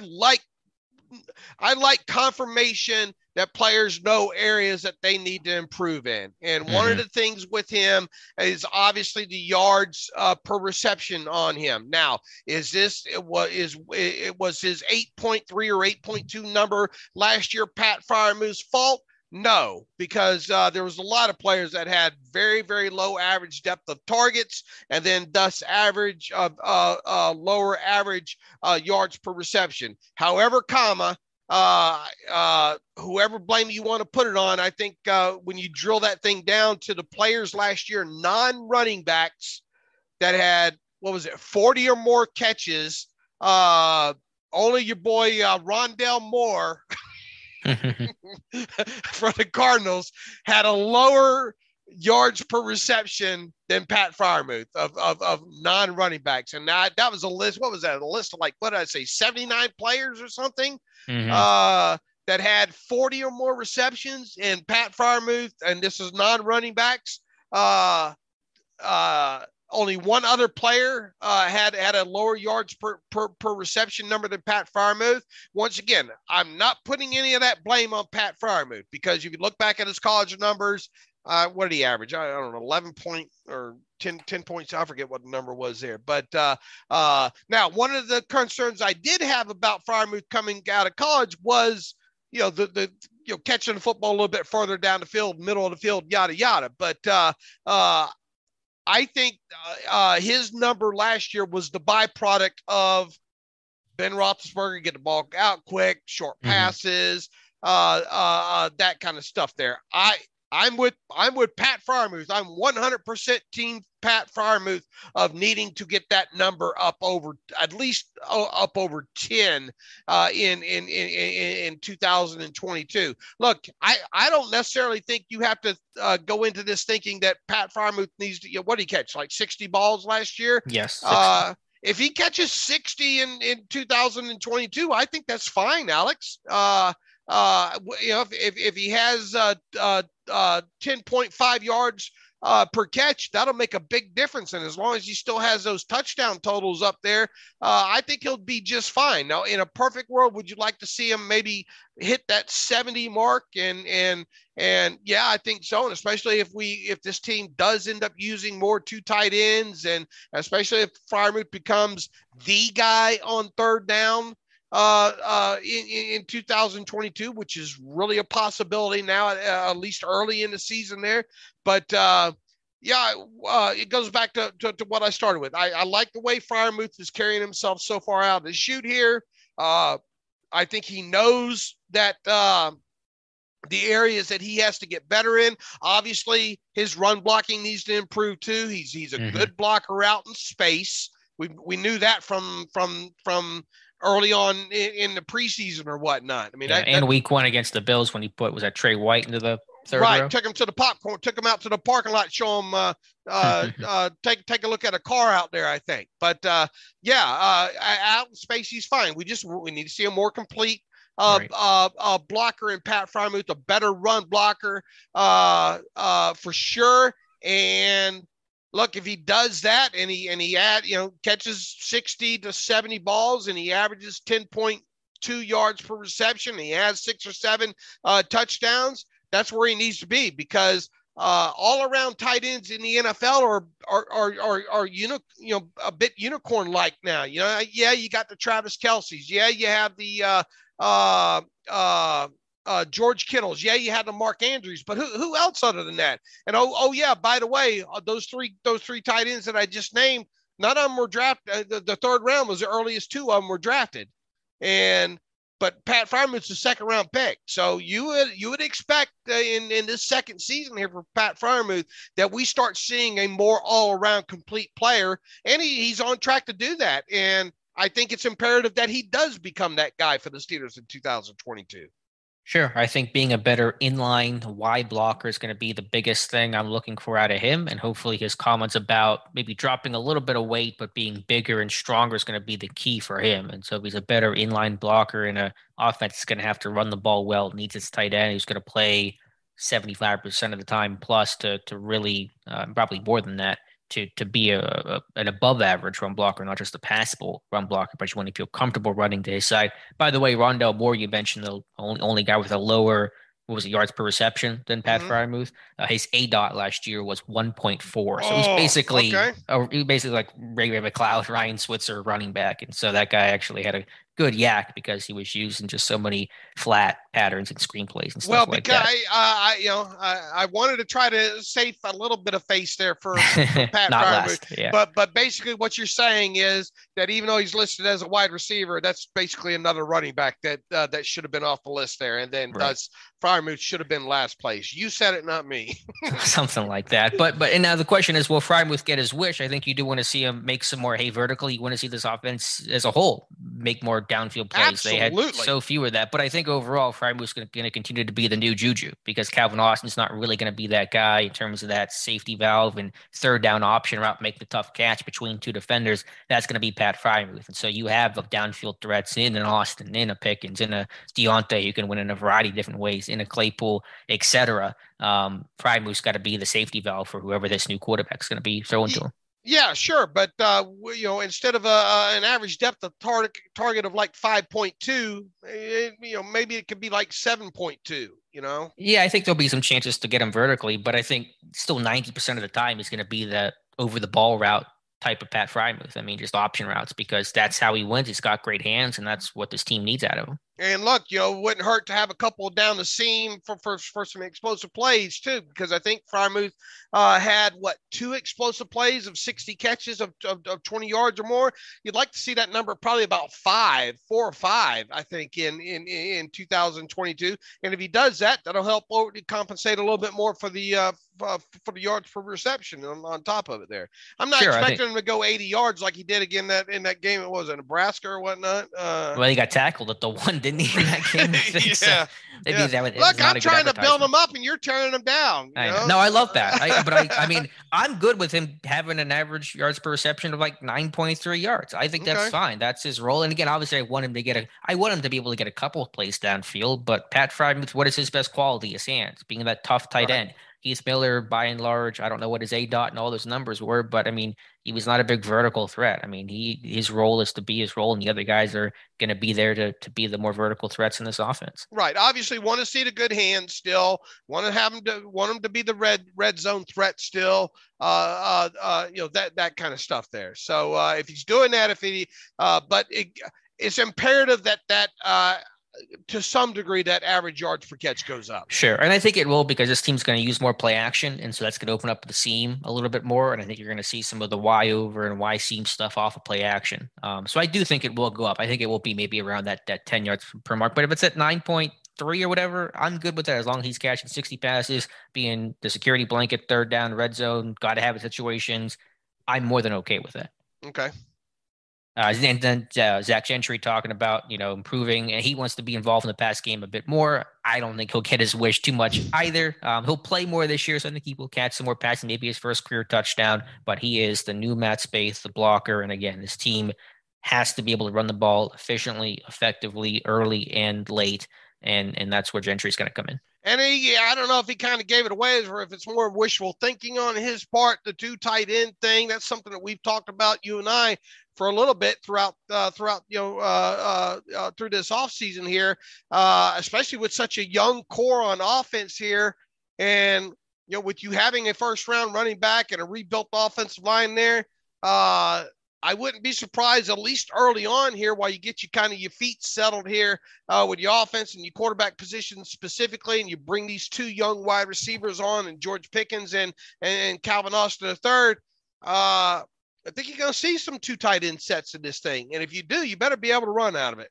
like confirmation that players know areas that they need to improve in. And one of the things with him is obviously the yards per reception on him. Now, was his 8.3 or 8.2 number last year Pat Freiermuth's fault? No, because there was a lot of players that had very, very low average depth of targets and then thus lower average yards per reception. However, whoever blame you want to put it on, I think when you drill that thing down to the players last year, non-running backs that had, 40 or more catches, only your boy Rondell Moore for the Cardinals had a lower yards per reception than Pat Freiermuth of non-running backs. And that was a list. What was that? A list of 79 players or something that had 40 or more receptions. And Pat Freiermuth, and this is non-running backs, only one other player had a lower yards per reception number than Pat Freiermuth. Once again, I'm not putting any of that blame on Pat Freiermuth, because if you look back at his college numbers, what did he average? I don't know, 11 point or 10 points. I forget what the number was there. But now one of the concerns I did have about Freiermuth coming out of college was, the catching the football a little bit further down the field, middle of the field, yada, yada. But I think his number last year was the byproduct of Ben Roethlisberger get the ball out quick, short passes, that kind of stuff there. I'm with Pat Freiermuth. I'm 100% team Pat Freiermuth of needing to get that number up over, at least up over 10 in 2022. Look, I don't necessarily think you have to go into this thinking that Pat Freiermuth needs to, what did he catch? 60 balls last year? Yes. If he catches 60 in 2022, I think that's fine, Alex. If he has 10.5 yards per catch, that'll make a big difference. And as long as he still has those touchdown totals up there, I think he'll be just fine. Now, in a perfect world, would you like to see him maybe hit that 70 mark? And yeah, I think so. And especially if this team does end up using more 2 tight ends, and especially if Freiermuth becomes the guy on third down in 2022, which is really a possibility now, at least early in the season there. But it goes back to what I started with. I like the way Freiermuth is carrying himself so far out of the chute here. I think he knows that the areas that he has to get better in. Obviously, his run blocking needs to improve too. He's a good blocker out in space. We knew that from early on in the preseason or whatnot. I mean, and week 1 against the Bills when he was that Trey White into the third row? Took him to the popcorn, took him out to the parking lot, show him, take a look at a car out there, I think. But out in space, he's fine. We need to see a more complete blocker in Pat Freiermuth, a better run blocker for sure. And look, if he does that and he catches 60 to 70 balls and he averages 10.2 yards per reception, and he has 6 or 7 touchdowns, that's where he needs to be, because all around tight ends in the NFL are a bit unicorn like now. Yeah, you got the Travis Kelce's. Yeah, you have the George Kittles. Yeah, you had the Mark Andrews, but who else other than that? And yeah, by the way, those three tight ends that I just named, none of them were drafted. The third round was the earliest 2 of them were drafted, but Pat Freiermuth's a second round pick. So you would expect in this second season here for Pat Freiermuth that we start seeing a more all around complete player, and he's on track to do that. And I think it's imperative that he does become that guy for the Steelers in 2022. Sure. I think being a better inline wide blocker is going to be the biggest thing I'm looking for out of him. And hopefully his comments about maybe dropping a little bit of weight, but being bigger and stronger is going to be the key for him. And so if he's a better inline blocker in an offense that's going to have to run the ball well, needs its tight end, who's going to play 75% of the time plus to really, probably more than that, to be an above average run blocker, not just a passable run blocker, but you want to feel comfortable running to his side. By the way, Rondell Moore, you mentioned the only guy with a lower, yards per reception than Pat Freiermuth. His ADOT last year was 1.4. So he's basically like Ray McLeod, Ryan Switzer running back. And so that guy actually had a good yak because he was used in just so many flat patterns and screenplays and stuff like that. I wanted to try to save a little bit of face there for Pat Freiermuth. Yeah. But basically what you're saying is that even though he's listed as a wide receiver, that's basically another running back that should have been off the list there. And then thus Freiermuth should have been last place. You said it, not me. Something like that. But and now the question is, will Freiermuth get his wish? I think you do want to see him make some more hay vertical. You want to see this offense as a whole make more downfield plays. Absolutely. They had so few of that. But I think overall, Freiermuth's going to continue to be the new Juju, because Calvin Austin's not really going to be that guy in terms of that safety valve and third down option route, make the tough catch between 2 defenders. That's going to be Pat Freiermuth. And so you have the downfield threats in an Austin, in a Pickens, in a Deontay. You can win in a variety of different ways, in a Claypool, etc. Freiermuth's got to be the safety valve for whoever this new quarterback's going to be thrown to him. Yeah, sure. But, instead of an average depth of target of like 5.2, maybe it could be like 7.2, Yeah, I think there'll be some chances to get him vertically, but I think still 90% of the time is going to be the over the ball route type of Pat Freiermuth. I mean, just option routes, because that's how he wins. He's got great hands, and that's what this team needs out of him. And look, it wouldn't hurt to have a couple down the seam for some explosive plays too, because I think Freiermuth had 2 explosive plays of 60 catches of 20 yards or more. You'd like to see that number probably about 4 or 5, I think, in 2022. And if he does that, that'll help compensate a little bit more for the yards per reception on top of it there. I'm not expecting him to go 80 yards like he did again in that game. It was in Nebraska or whatnot. Well, he got tackled at the one, didn't he, in that game? Look, I'm trying to build him up and you're tearing him down. No, I love that. I mean, I'm good with him having an average yards per reception of like 9.3 yards. I think that's fine. That's his role. And again, obviously I want him to be able to get a couple of plays downfield, but Pat Freiermuth, what is his best quality? His hands, being that tough tight end. Heath Miller, by and large, I don't know what his ADOT and all those numbers were, but I mean, he was not a big vertical threat. I mean, his role is to be his role, and the other guys are going to be there to be the more vertical threats in this offense. Right. Obviously, want to see the good hands still. Want him to be the red zone threat still. That kind of stuff there. So if he's doing that, it's imperative that to some degree that average yards per catch goes up. Sure. And I think it will, because this team's going to use more play action. And so that's going to open up the seam a little bit more. And I think you're going to see some of the Y over and Y seam stuff off of play action. So I do think it will go up. I think it will be maybe around that 10 yards per mark. But if it's at 9.3 or whatever, I'm good with that, as long as he's catching 60 passes, being the security blanket, third down, red zone, got to have it situations. I'm more than okay with that. Okay. And then Zach Gentry talking about, improving, and he wants to be involved in the pass game a bit more. I don't think he'll get his wish too much either. He'll play more this year, so I think he will catch some more passes, maybe his first career touchdown. But he is the new Matt Spaeth, the blocker. And again, this team has to be able to run the ball efficiently, effectively, early and late. And that's where Gentry's going to come in. And I don't know if he kind of gave it away or if it's more wishful thinking on his part, the two tight end thing. That's something that we've talked about, you and I, for a little bit throughout through this offseason here, especially with such a young core on offense here. And, with you having a first round running back and a rebuilt offensive line there, I wouldn't be surprised, at least early on here, while you get your feet settled here with your offense and your quarterback position specifically, and you bring these two young wide receivers on, and George Pickens and Calvin Austin III. I think you're going to see some two tight end sets in this thing, and if you do, you better be able to run out of it.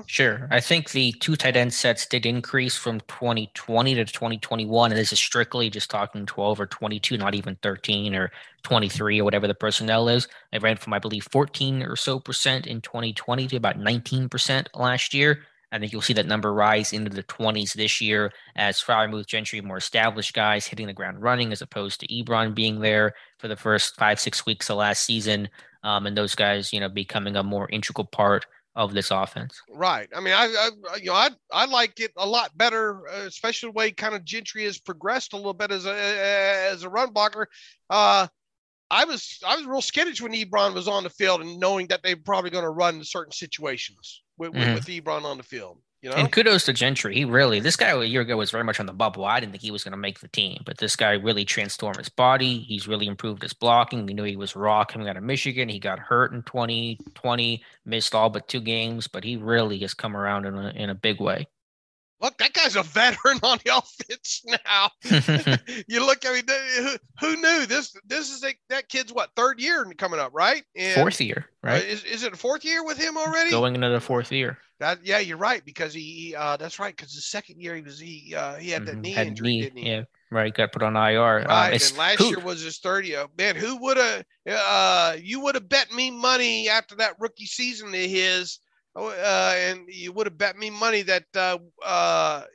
Sure. I think the two tight end sets did increase from 2020 to 2021. And this is strictly just talking 12 or 22, not even 13 or 23 or whatever the personnel is. It ran from, I believe, 14 or so percent in 2020 to about 19% last year. I think you'll see that number rise into the 20s this year as Freiermuth, Gentry, more established guys hitting the ground running, as opposed to Ebron being there for the first 5-6 weeks of last season. And those guys, becoming a more integral part of this offense. Right. I mean, I like it a lot better, especially the way kind of Gentry has progressed a little bit as a run blocker. I was real skittish when Ebron was on the field, and knowing that they're probably going to run in certain situations with Ebron on the field. And kudos to Gentry. This guy a year ago was very much on the bubble. I didn't think he was going to make the team, but this guy really transformed his body. He's really improved his blocking. We knew he was raw coming out of Michigan. He got hurt in 2020, missed all but 2 games, but he really has come around in a big way. Look, that guy's a veteran on the offense now. You look, who knew this? This is that kid's third year coming up, right? And, 4th year, right? Is it a 4th year with him already? Going into the 4th year. Yeah, you're right, because he that's right, because the second year he had that knee injury, didn't he? Yeah, right. Got put on IR. Right, and last year was his 3rd year. Man, who would have? You would have bet me money after that rookie season of his. And you would have bet me money that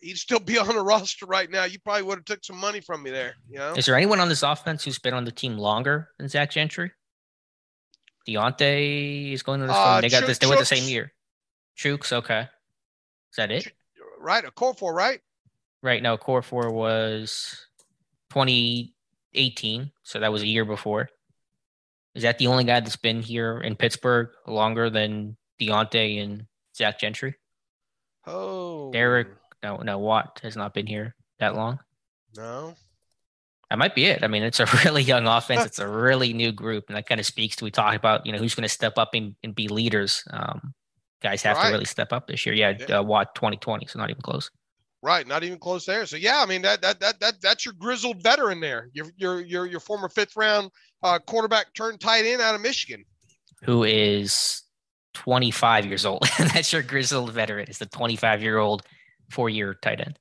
he'd still be on the roster right now. You probably would have took some money from me there. Is there anyone on this offense who's been on the team longer than Zach Gentry? Deontay is going to this one. They got this. They went the same year. Chooks, okay. Is that it? Right, a core 4, right? Right. No, core 4 was 2018, so that was a year before. Is that the only guy that's been here in Pittsburgh longer than Deontay and Zach Gentry? Oh. Derek, no, Watt has not been here that long. No. That might be it. I mean, it's a really young offense. It's a really new group, and that kind of speaks to, we talk about, who's going to step up and be leaders. Guys have to really step up this year. Yeah. Watt 2020, so not even close. Right, not even close there. So yeah, I mean that's your grizzled veteran there. Your former 5th round quarterback turned tight end out of Michigan, who is 25 years old. That's your grizzled veteran. It's the 25-year-old 4-year tight end.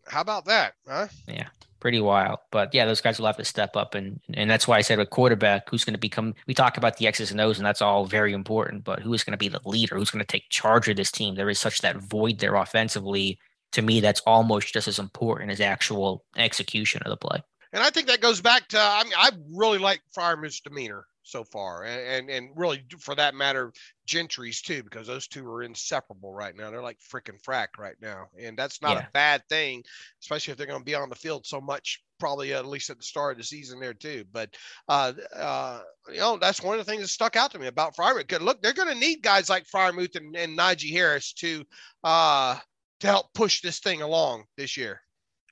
How about that, huh? Yeah, pretty wild. But yeah, those guys will have to step up, and that's why I said a quarterback who's going to become. We talk about the X's and O's, and that's all very important. But who is going to be the leader? Who's going to take charge of this team? There is such that void there offensively. To me, that's almost just as important as actual execution of the play. And I think that goes back to, I really like Freiermuth's demeanor so far, and really, for that matter, Gentry's too, because those two are inseparable right now. They're like freaking frack right now, and that's not a bad thing, especially if they're going to be on the field so much, probably at least at the start of the season there too. But that's one of the things that stuck out to me about Freiermuth. Look, they're going to need guys like Freiermuth and Najee Harris to help push this thing along this year.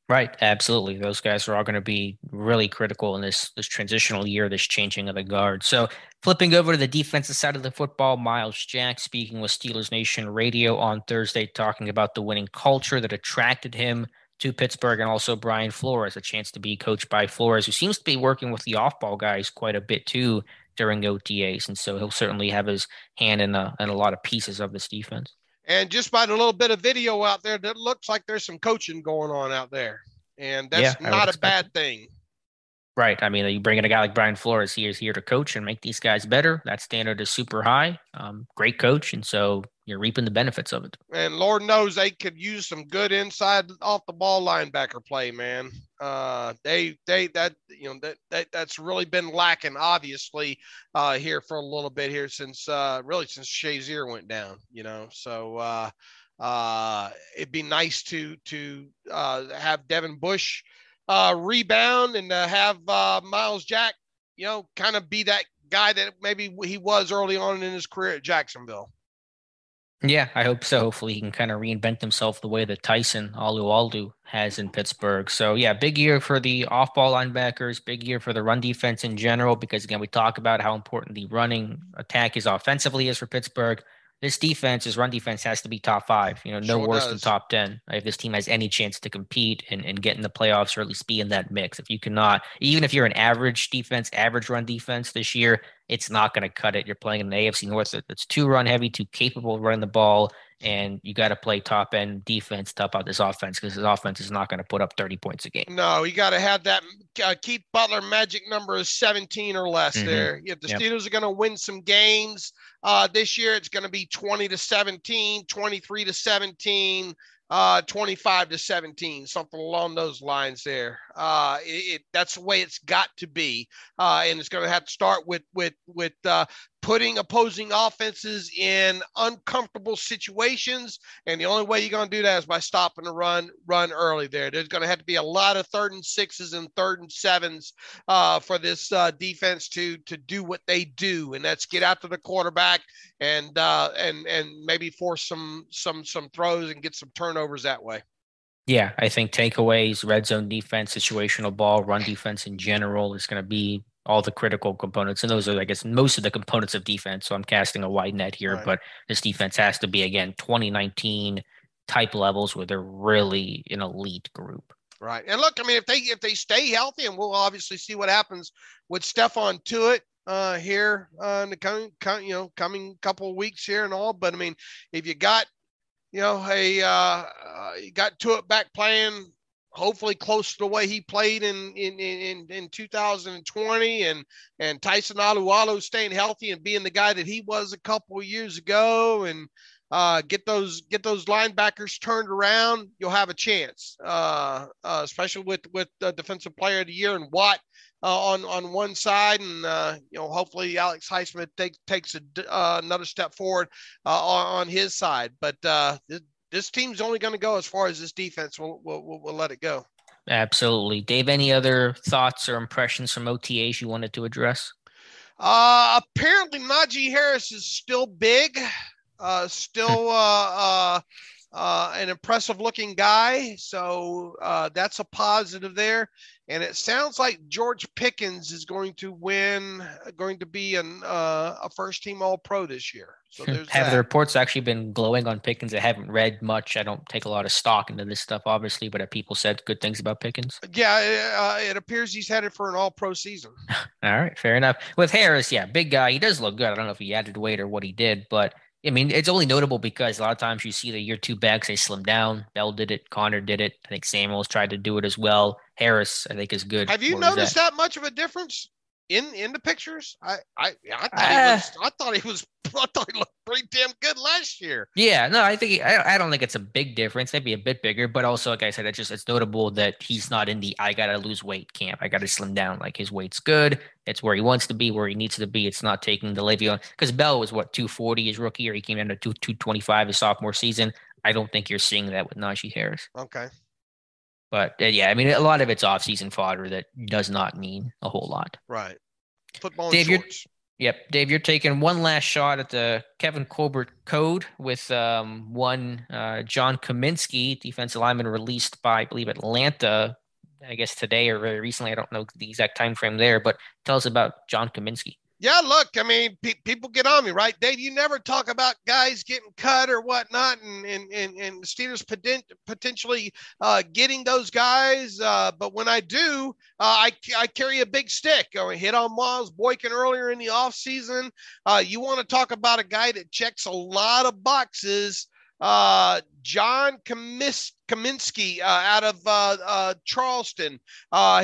Right. Absolutely. Those guys are all going to be really critical in this transitional year, this changing of the guard. So flipping over to the defensive side of the football, Myles Jack speaking with Steelers Nation Radio on Thursday, talking about the winning culture that attracted him to Pittsburgh, and also Brian Flores, a chance to be coached by Flores, who seems to be working with the off-ball guys quite a bit too during OTAs. And so he'll certainly have his hand in a lot of pieces of this defense. And just by the little bit of video out there, that looks like there's some coaching going on out there. And that's not a bad thing. Right. I mean, you bring in a guy like Brian Flores, he is here to coach and make these guys better. That standard is super high. Great coach. And so you're reaping the benefits of it. And Lord knows they could use some good inside off the ball linebacker play, man. That's really been lacking, obviously, here for a little bit here since Shazier went down, So It'd be nice to have Devin Bush rebound and have Myles Jack, kind of be that guy that maybe he was early on in his career at Jacksonville. Yeah, I hope so. Hopefully he can kind of reinvent himself the way that Tyson Alualu has in Pittsburgh. So yeah, big year for the off-ball linebackers, big year for the run defense in general, because again, we talk about how important the running attack is offensively is for Pittsburgh. This defense, his run defense has to be top 5, no Sure worse does. than top 10. If this team has any chance to compete and get in the playoffs or at least be in that mix. If you cannot, even if you're an average defense, average run defense this year, it's not going to cut it. You're playing in the AFC North that's too run heavy, too capable of running the ball, and you got to play top end defense to help out this offense because this offense is not going to put up 30 points a game. No, you got to have that Keith Butler magic number is 17 or less there. If the Steelers are going to win some games this year, it's going to be 20-17, 23-17, 25-17, something along those lines there. That's the way it's got to be. And it's going to have to start with putting opposing offenses in uncomfortable situations. And the only way you're going to do that is by stopping the run early there. There's going to have to be a lot of 3rd and 6s and 3rd and 7s for this defense to do what they do. And that's get after the quarterback and maybe force some throws and get some turnovers that way. Yeah, I think takeaways, red zone defense, situational ball, run defense in general is going to be all the critical components. And those are, I guess, most of the components of defense. So I'm casting a wide net here, right. But this defense has to be, again, 2019 type levels where they're really an elite group. Right. And look, I mean, if they stay healthy, and we'll obviously see what happens with Stephon Tuitt here in the coming couple of weeks here and all. But I mean, if you got, you got Tuitt back playing hopefully close to the way he played in 2020 and Tyson Alualu staying healthy and being the guy that he was a couple of years ago and get those linebackers turned around, you'll have a chance, especially with the defensive player of the year and Watt on one side, and hopefully Alex Highsmith takes another step forward on his side. But this team's only going to go as far as this defense will let it go. Absolutely. Dave, any other thoughts or impressions from OTAs you wanted to address? Apparently Najee Harris is still big, still an impressive looking guy. So that's a positive there. And it sounds like George Pickens is going to be a first team All-Pro this year. So there's Have the reports actually been glowing on Pickens? I haven't read much. I don't take a lot of stock into this stuff, obviously, but have people said good things about Pickens? Yeah, it appears he's headed for an All-Pro season. All right, fair enough. With Harris, yeah, big guy. He does look good. I don't know if he added weight or what he did, but I mean, it's only notable because a lot of times you see the year 2 backs, they slim down. Bell did it. Connor did it. I think Samuels tried to do it as well. Harris, I think, is good. Have you noticed that much of a difference in the pictures? I thought he looked pretty damn good last year. Yeah, no, I don't think it's a big difference. Maybe a bit bigger, but also, like I said, it's notable that he's not in the I gotta lose weight camp. I gotta slim down. Like his weight's good. It's where he wants to be, where he needs to be. It's not taking the Le'Veon because Bell was 240 his rookie year. He came down to 225 his sophomore season. I don't think you're seeing that with Najee Harris. Okay. But yeah, I mean, a lot of it's off-season fodder that does not mean a whole lot. Right. Football and shorts. Dave, you're taking one last shot at the Kevin Colbert code with one John Kaminski, defensive lineman released by, I believe, Atlanta, I guess today or very recently. I don't know the exact time frame there, but tell us about John Kaminski. Yeah, look, I mean, people get on me, right? Dave, you never talk about guys getting cut or whatnot and the Steelers potentially getting those guys. But when I do, I carry a big stick. I hit on Miles Boykin earlier in the offseason. You want to talk about a guy that checks a lot of boxes. John Kaminski out of Charleston.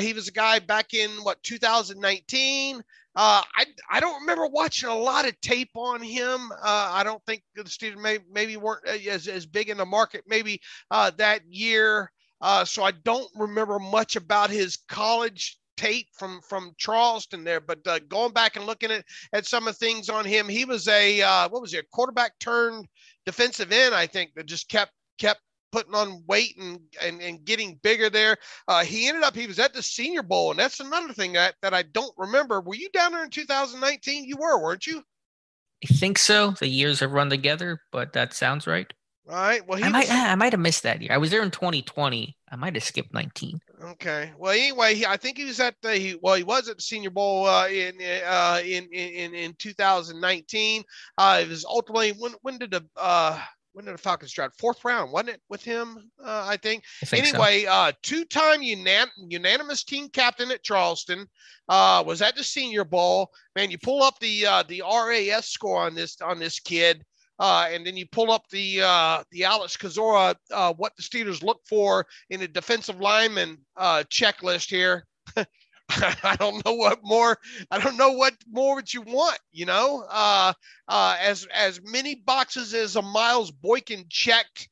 He was a guy back in 2019. I don't remember watching a lot of tape on him. I don't think the Steelers maybe weren't as big in the market maybe that year. So I don't remember much about his college tape from Charleston there, but going back and looking at some of the things on him, he was a quarterback turned defensive end, I think, that just kept putting on weight and getting bigger there. He was at the Senior Bowl, and that's another thing that I don't remember. Were you down there in 2019? You were, weren't you? I think so. The years have run together, but that sounds right. All right. Well, I might have missed that year. I was there in 2020. I might have skipped 19. Okay. Well, anyway, I think he was at he was at the Senior Bowl in 2019. It was ultimately when did the Falcons draft? Fourth round, wasn't it, with him? I think anyway, so. Two-time unanimous team captain at Charleston. Was at the Senior Bowl. Man, you pull up the RAS score on this kid. And then you pull up the Alex Kozora, what the Steelers look for in a defensive lineman checklist here. I don't know what more would you want, as many boxes as a Myles Boykin checked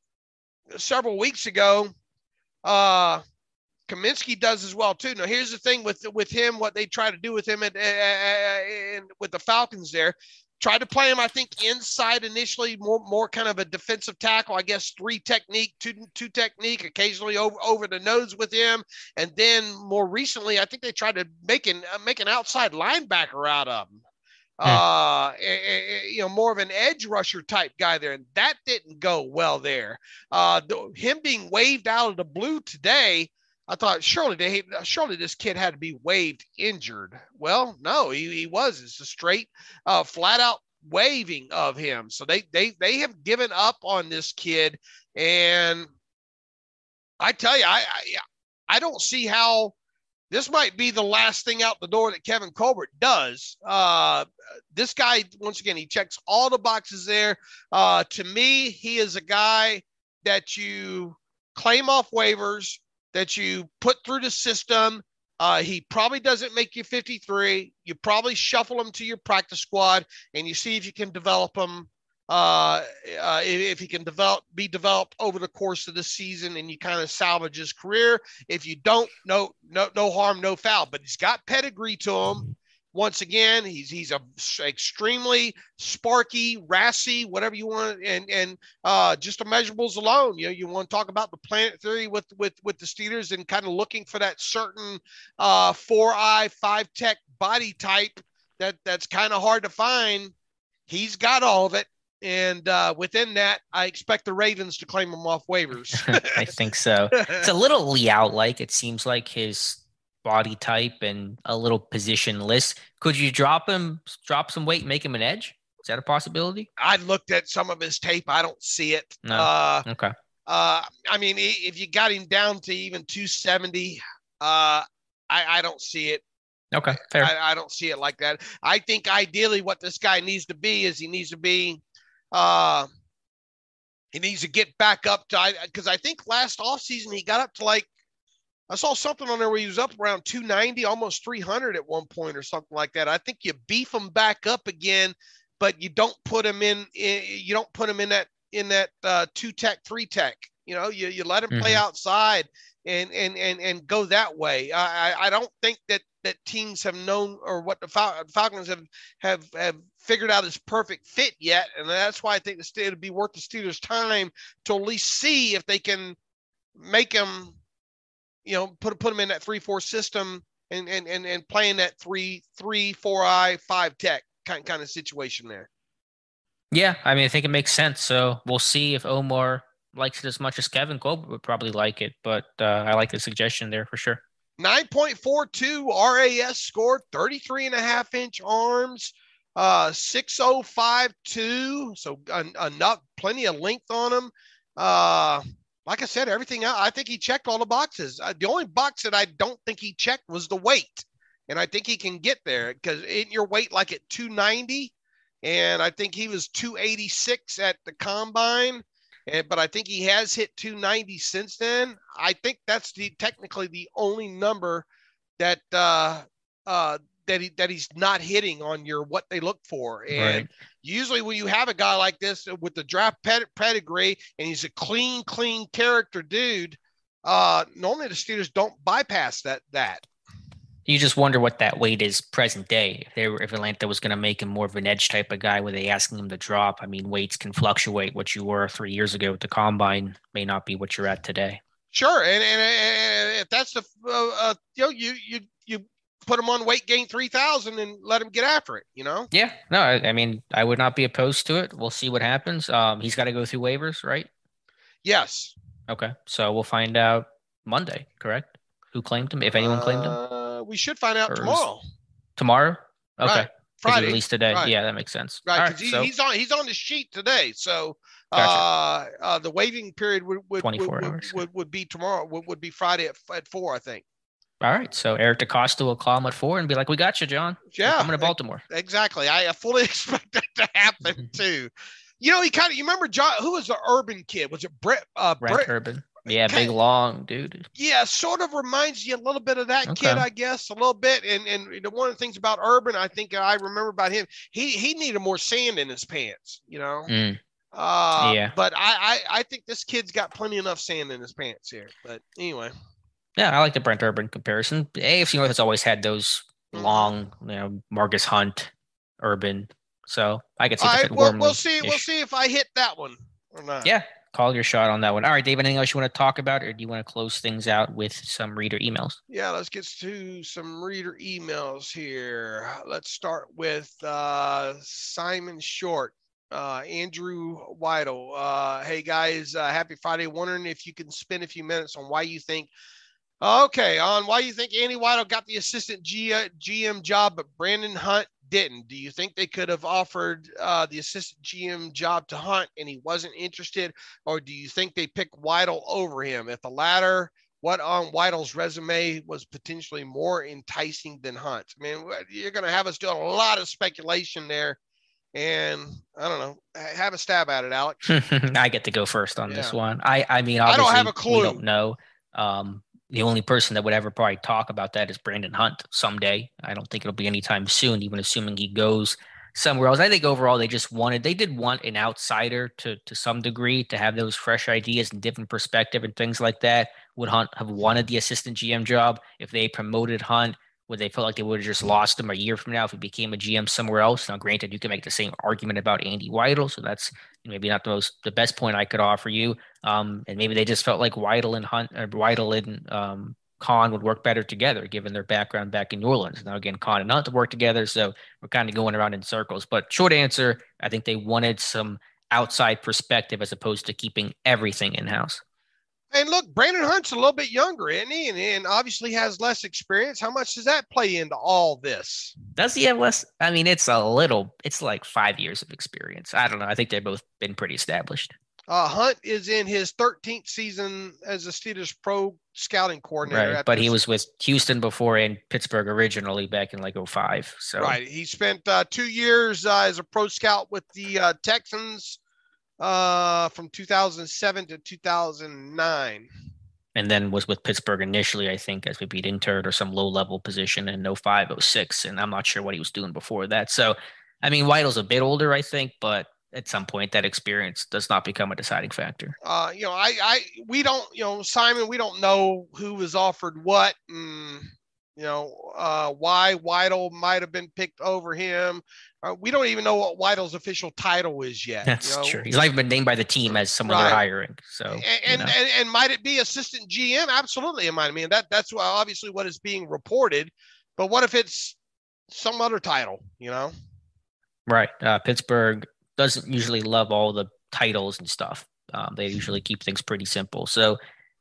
several weeks ago. Kaminski does as well too. Now here's the thing with him, what they try to do with him with the Falcons there. Tried to play him, I think, inside initially, more kind of a defensive tackle, I guess, two technique, occasionally over the nose with him. And then more recently, I think they tried to make an outside linebacker out of him. More of an edge rusher type guy there. And that didn't go well there. Him being waved out of the blue today, I thought surely this kid had to be waived injured. Well, no, he was. It's a straight, flat out waiving of him. So they have given up on this kid, and I tell you, I don't see how this might be the last thing out the door that Kevin Colbert does. This guy, once again, he checks all the boxes there. To me, he is a guy that you claim off waivers, that you put through the system. He probably doesn't make you 53. You probably shuffle him to your practice squad, and you see if you can develop him. If he can be developed over the course of the season, and you kind of salvage his career. If you don't, no harm, no foul. But he's got pedigree to him. Once again, he's a extremely sparky, rassy, whatever you want, and just the measurables alone. You want to talk about the planet theory with the Steelers and kind of looking for that certain 4-eye, 5-tech body type that's kind of hard to find. He's got all of it, and within that, I expect the Ravens to claim him off waivers. I think so. It's a little Liao-like. It seems like his body type and a little positionless. Could you drop some weight, make him an edge? Is that a possibility? I looked at some of his tape. I don't see it. No. Okay. I mean, if you got him down to even 270, I don't see it. Okay, fair. I don't see it like that. I think ideally what this guy needs to be is he needs to get back up to, because I think last offseason he got up to I saw something on there where he was up around 290, almost 300 at one point or something like that. I think you beef him back up again, but you don't put him in that 2-tech, 3-tech. You let him play outside and go that way. I don't think that teams have known, or what the Falcons have figured out his perfect fit yet, and that's why I think it'd be worth the Steelers' time to at least see if they can make him. Put them in that 3-4 system and playing that 3-4-eye 5-tech kind of situation there. Yeah, I mean, I think it makes sense. So we'll see if Omar likes it as much as Kevin Colbert would probably like it, but I like the suggestion there for sure. 9.42 RAS score, 33.5-inch arms, 6'0", 5'2", so enough, plenty of length on him. Like I said, everything else, I think he checked all the boxes. The only box that I don't think he checked was the weight. And I think he can get there because in your weight, like at 290, and I think he was 286 at the combine. But I think he has hit 290 since then. I think that's technically the only number that he's not hitting on your what they look for. And usually when you have a guy like this with the draft pedigree and he's a clean character dude, normally the Steelers don't bypass that. You just wonder what that weight is present day. If Atlanta was going to make him more of an edge type of guy, were they asking him to drop? I mean, weights can fluctuate. What you were 3 years ago with the combine may not be what you're at today. Sure, and if that's the you put him on weight gain 3,000 and let him get after it. Yeah, no, I mean, I would not be opposed to it. We'll see what happens. He's got to go through waivers, right? Yes. Okay, so we'll find out Monday, correct? Who claimed him? If anyone claimed him. We should find out tomorrow. Tomorrow? Okay. Right. Friday. Released today. Right. Yeah, that makes sense. Right, because he's on the sheet today. So Gotcha. the waiving period would 24 hours. would be tomorrow. Would be Friday at 4, I think. All right. So Eric DeCosta will call him at 4 and be like, "We got you, John. Yeah, I'm coming to Baltimore." Exactly. I fully expect that to happen too. You remember John? Who was the Urban kid? Was it Brett Urban? Yeah, big, long dude. Yeah, sort of reminds you a little bit of that kid, I guess, a little bit. And one of the things about Urban, I think I remember about him, he needed more sand in his pants, Yeah. But I think this kid's got plenty enough sand in his pants here. But anyway. Yeah, I like the Brent Urban comparison. AFC North has always had those long, Marcus Hunt, Urban. So I could see that. We'll see if I hit that one or not. Yeah. Call your shot on that one. All right, Dave, anything else you want to talk about, or do you want to close things out with some reader emails? Yeah, let's get to some reader emails here. Let's start with Simon Short, Andrew Weidl. Hey, guys, happy Friday. Wondering if you can spend a few minutes on why you think Andy Weidl got the assistant GM job, but Brandon Hunt didn't. Do you think they could have offered the assistant GM job to Hunt and he wasn't interested, or do you think they picked Weidl over him? If the latter, what on Weidl's resume was potentially more enticing than Hunt? I mean, you're going to have us doing a lot of speculation there, and I don't know. Have a stab at it, Alex. I get to go first on this one. I mean, obviously, I don't have a clue. We don't know. The only person that would ever probably talk about that is Brandon Hunt someday. I don't think it'll be anytime soon, even assuming he goes somewhere else. I think overall they did want an outsider to some degree to have those fresh ideas and different perspective and things like that. Would Hunt have wanted the assistant GM job if they promoted Hunt? Would they feel like they would have just lost him a year from now if he became a GM somewhere else? Now, granted, you can make the same argument about Andy Weidl, so that's maybe not the best point I could offer you. And maybe they just felt like Weidl and Khan would work better together, given their background back in New Orleans. Now, again, Khan and Hunt to work together, so we're kind of going around in circles. But short answer, I think they wanted some outside perspective as opposed to keeping everything in-house. And look, Brandon Hunt's a little bit younger, isn't he? And obviously has less experience. How much does that play into all this? Does he have less? I mean, it's like 5 years of experience. I don't know. I think they've both been pretty established. Hunt is in his 13th season as a Steelers pro scouting coordinator. Right, but he was with Houston before and Pittsburgh originally back in like 2005. So. Right. He spent 2 years as a pro scout with the Texans. From 2007 to 2009. And then was with Pittsburgh initially, I think, as maybe an intern or some low-level position in 05, 06. And I'm not sure what he was doing before that. So, I mean, Weidl's a bit older, I think, but at some point that experience does not become a deciding factor. We don't, Simon, we don't know who was offered what and, why Weidl might have been picked over him. We don't even know what Weidl's official title is yet. That's true. He's not even been named by the team as someone they're hiring. So, and might it be assistant GM? Absolutely, it might. I mean, that's obviously what is being reported. But what if it's some other title? Right. Pittsburgh doesn't usually love all the titles and stuff. They usually keep things pretty simple. So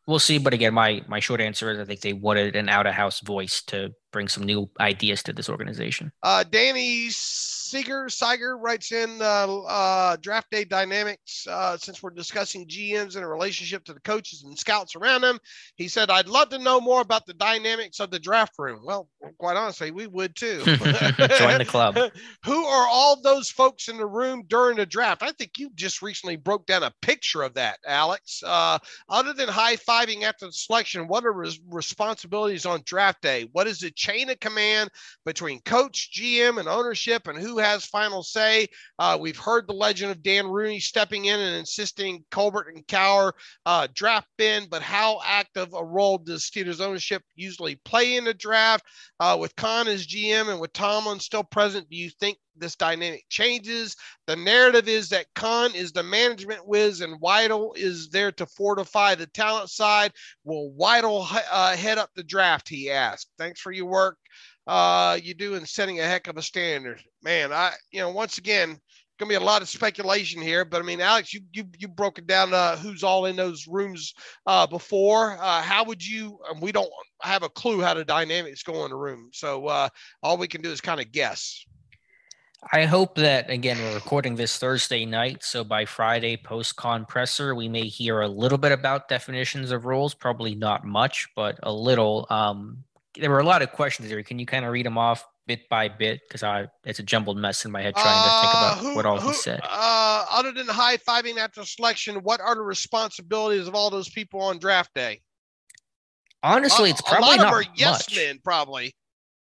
we'll see. But again, my short answer is I think they wanted an out-of-house voice to bring some new ideas to this organization. Danny Seiger writes in draft day dynamics. Since we're discussing GMs and a relationship to the coaches and scouts around them, he said, I'd love to know more about the dynamics of the draft room. Well, quite honestly, we would too. Join the club. Who are all those folks in the room during the draft? I think you just recently broke down a picture of that, Alex. Other than high-fiving after the selection, what are responsibilities on draft day? What is the chain of command between coach, GM, and ownership, and who has final say. We've heard the legend of Dan Rooney stepping in and insisting Colbert and Cowher draft bin, but how active a role does Steelers ownership usually play in the draft? With Khan as GM and with Tomlin still present, do you think this dynamic changes? The narrative is that Khan is the management whiz and Weidl is there to fortify the talent side. Will Weidl head up the draft, he asked. Thanks for your work you do in setting a heck of a standard. Man, once again, going to be a lot of speculation here, but I mean, Alex, you broke it down who's all in those rooms before. How would you? We don't have a clue how the dynamics go in the room, so all we can do is kind of guess. I hope that, again, we're recording this Thursday night, so by Friday post-con presser, we may hear a little bit about definitions of roles, probably not much, but a little. There were a lot of questions there. Can you kind of read them off bit by bit? Because it's a jumbled mess in my head trying to think about what all he said. Other than high-fiving after selection, what are the responsibilities of all those people on draft day? Honestly, it's probably a lot not of them are yes much. men, probably.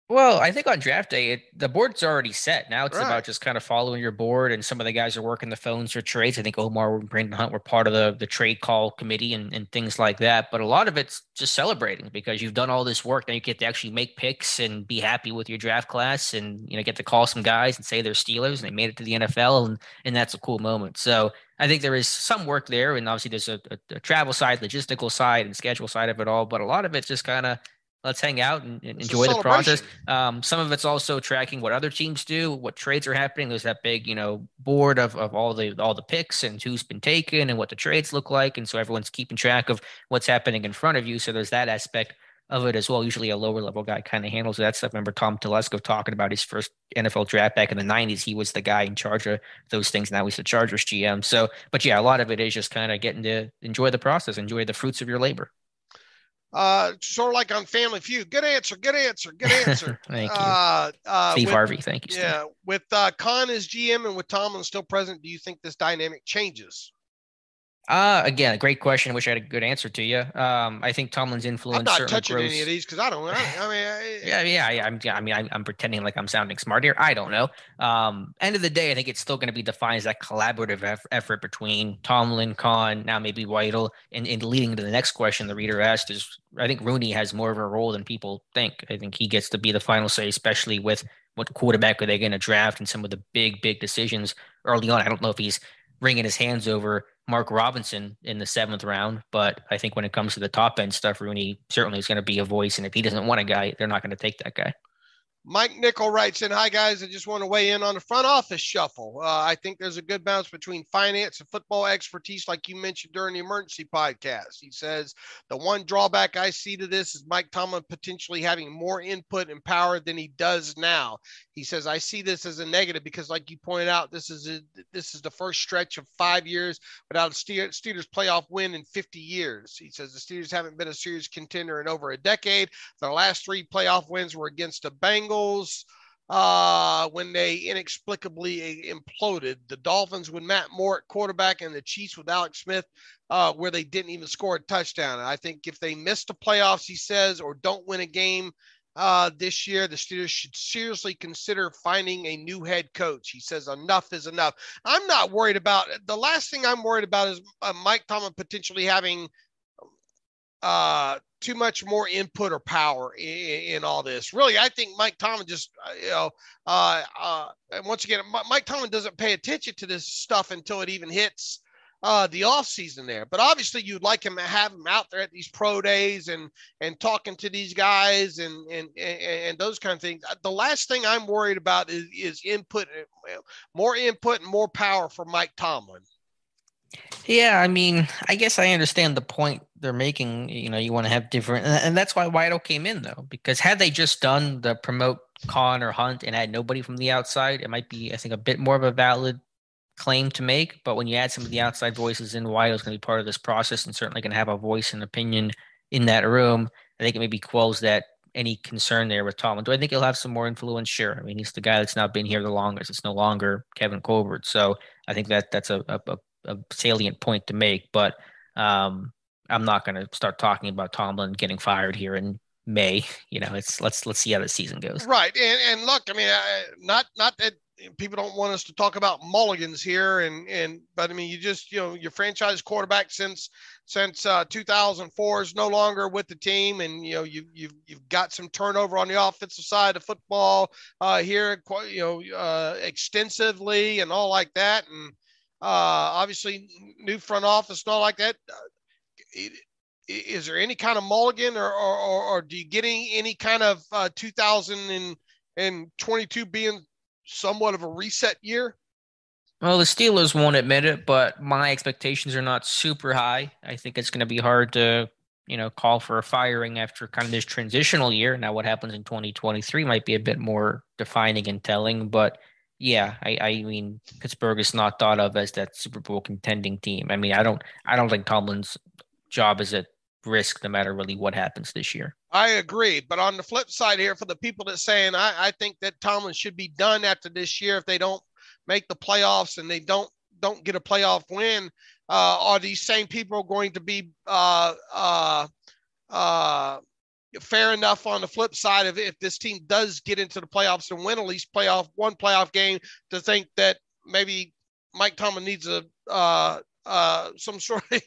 Well, I think on draft day, the board's already set. Now it's Right. about just kind of following your board, and some of the guys are working the phones for trades. I think Omar and Brandon Hunt were part of the trade call committee and things like that. But a lot of it's just celebrating because you've done all this work. Now you get to actually make picks and be happy with your draft class, and get to call some guys and say they're Steelers and they made it to the NFL, and that's a cool moment. So I think there is some work there, and obviously there's a travel side, logistical side, and schedule side of it all. But a lot of it's just kind of let's hang out and enjoy the process. Some of it's also tracking what other teams do, what trades are happening. There's that big, board of all the picks and who's been taken and what the trades look like. And so everyone's keeping track of what's happening in front of you. So there's that aspect of it as well. Usually a lower level guy kind of handles that stuff. I remember Tom Telesco talking about his first NFL draft back in the 90s. He was the guy in charge of those things. Now he's the Chargers GM. So, but yeah, a lot of it is just kind of getting to enjoy the process, enjoy the fruits of your labor. Sort of like on Family Feud. Good answer. Thank you. Steve Harvey. Thank you, Steve. Yeah. With Khan as GM and with Tomlin still present, do you think this dynamic changes? Again, a great question. I wish I had a good answer to you. I think Tomlin's influence. I'm not certainly touching grows. any of these because I don't know. I'm pretending like I'm sounding smart here. I don't know. End of the day, I think it's still going to be defined as that collaborative effort between Tomlin, Khan, now maybe Weidl, and leading to the next question the reader asked is, I think Rooney has more of a role than people think. I think he gets to be the final say, especially with what quarterback are they going to draft and some of the big decisions early on. I don't know if he's wringing his hands over Mark Robinson in the 7th round, but I think when it comes to the top end stuff, Rooney certainly is going to be a voice. And if he doesn't want a guy, they're not going to take that guy. Mike Nickel writes in, hi, guys. I just want to weigh in on the front office shuffle. I think there's a good balance between finance and football expertise, like you mentioned during the emergency podcast. He says, the one drawback I see to this is Mike Tomlin potentially having more input and power than he does now. He says, I see this as a negative because, like you pointed out, this is the first stretch of 5 years without a Steelers playoff win in 50 years. He says the Steelers haven't been a serious contender in over a decade. Their last 3 playoff wins were against the Bengals when they inexplicably imploded, the Dolphins with Matt Moore at quarterback, and the Chiefs with Alex Smith, where they didn't even score a touchdown. And I think if they miss the playoffs, he says, or don't win a game this year, the Steelers should seriously consider finding a new head coach. He says enough is enough. I'm not worried about – the last thing I'm worried about is Mike Tomlin potentially having too much more input or power in all this. Really, I think Mike Tomlin just, and once again, Mike Tomlin doesn't pay attention to this stuff until it even hits the off season there. But obviously you'd like him to have him out there at these pro days and talking to these guys and those kind of things. The last thing I'm worried about is input, more input and more power for Mike Tomlin. Yeah, I mean, I guess I understand the point they're making. You want to have different, and that's why Weidl came in, though, because had they just done the promote Khan or Hunt and had nobody from the outside, it might be, I think, a bit more of a valid claim to make. But when you add some of the outside voices in, Weidl's going to be part of this process and certainly going to have a voice and opinion in that room. I think it maybe quells that any concern there with Tomlin. Do I think he'll have some more influence? Sure. I mean, he's the guy that's now been here the longest. It's no longer Kevin Colbert. So I think that's a salient point to make, but I'm not going to start talking about Tomlin getting fired here in May. Let's see how the season goes. Right. And look, I mean, not that people don't want us to talk about mulligans here, but I mean, you just, your franchise quarterback since 2004 is no longer with the team, and you've got some turnover on the offensive side of football here, extensively and all like that, and obviously new front office and all like that. Is there any kind of mulligan, or do you get any kind of 2022 being somewhat of a reset year? Well, the Steelers won't admit it, but my expectations are not super high. I think it's going to be hard to, call for a firing after kind of this transitional year. Now, what happens in 2023 might be a bit more defining and telling, but yeah, I mean, Pittsburgh is not thought of as that Super Bowl contending team. I mean, I don't think Tomlin's job is at risk no matter really what happens this year. I agree. But on the flip side here, for the people that saying, I think that Tomlin should be done after this year if they don't make the playoffs and they don't get a playoff win, are these same people going to be fair enough on the flip side of if this team does get into the playoffs and win at least one playoff game, to think that maybe Mike Tomlin needs some sort of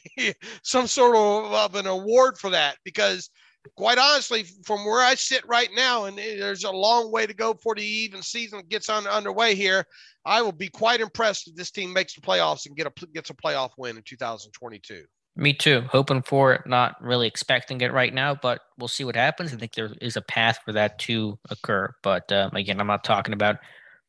an award for that? Because quite honestly, from where I sit right now, and there's a long way to go before the even season gets underway here, I will be quite impressed if this team makes the playoffs and gets a playoff win in 2022. Me too. Hoping for it, not really expecting it right now, but we'll see what happens. I think there is a path for that to occur. But again, I'm not talking about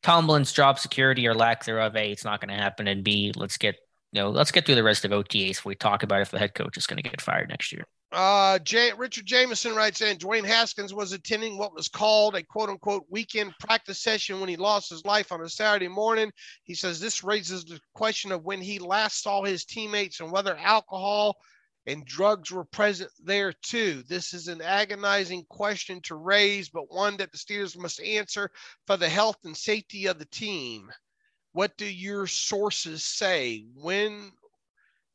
Tomlin's job security or lack thereof. A, it's not going to happen. And B, let's get through the rest of OTAs before we talk about if the head coach is going to get fired next year. Richard Jameson writes in, Dwayne Haskins was attending what was called a quote unquote weekend practice session when he lost his life on a Saturday morning. He says this raises the question of when he last saw his teammates and whether alcohol and drugs were present there too. This is an agonizing question to raise, but one that the Steelers must answer for the health and safety of the team. What do your sources say? When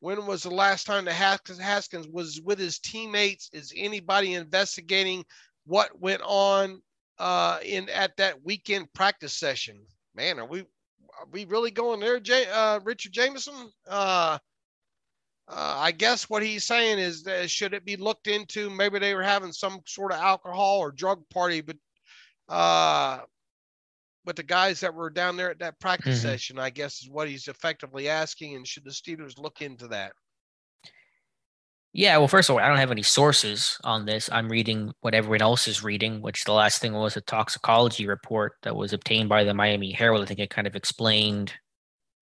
was the last time that Haskins was with his teammates? Is anybody investigating what went on at that weekend practice session? Man, are we really going there, Richard Jameson? I guess what he's saying is that should it be looked into? Maybe they were having some sort of alcohol or drug party, but the guys that were down there at that practice session, I guess, is what he's effectively asking. And should the Steelers look into that? Yeah, well, first of all, I don't have any sources on this. I'm reading what everyone else is reading, which the last thing was a toxicology report that was obtained by the Miami Herald. I think it kind of explained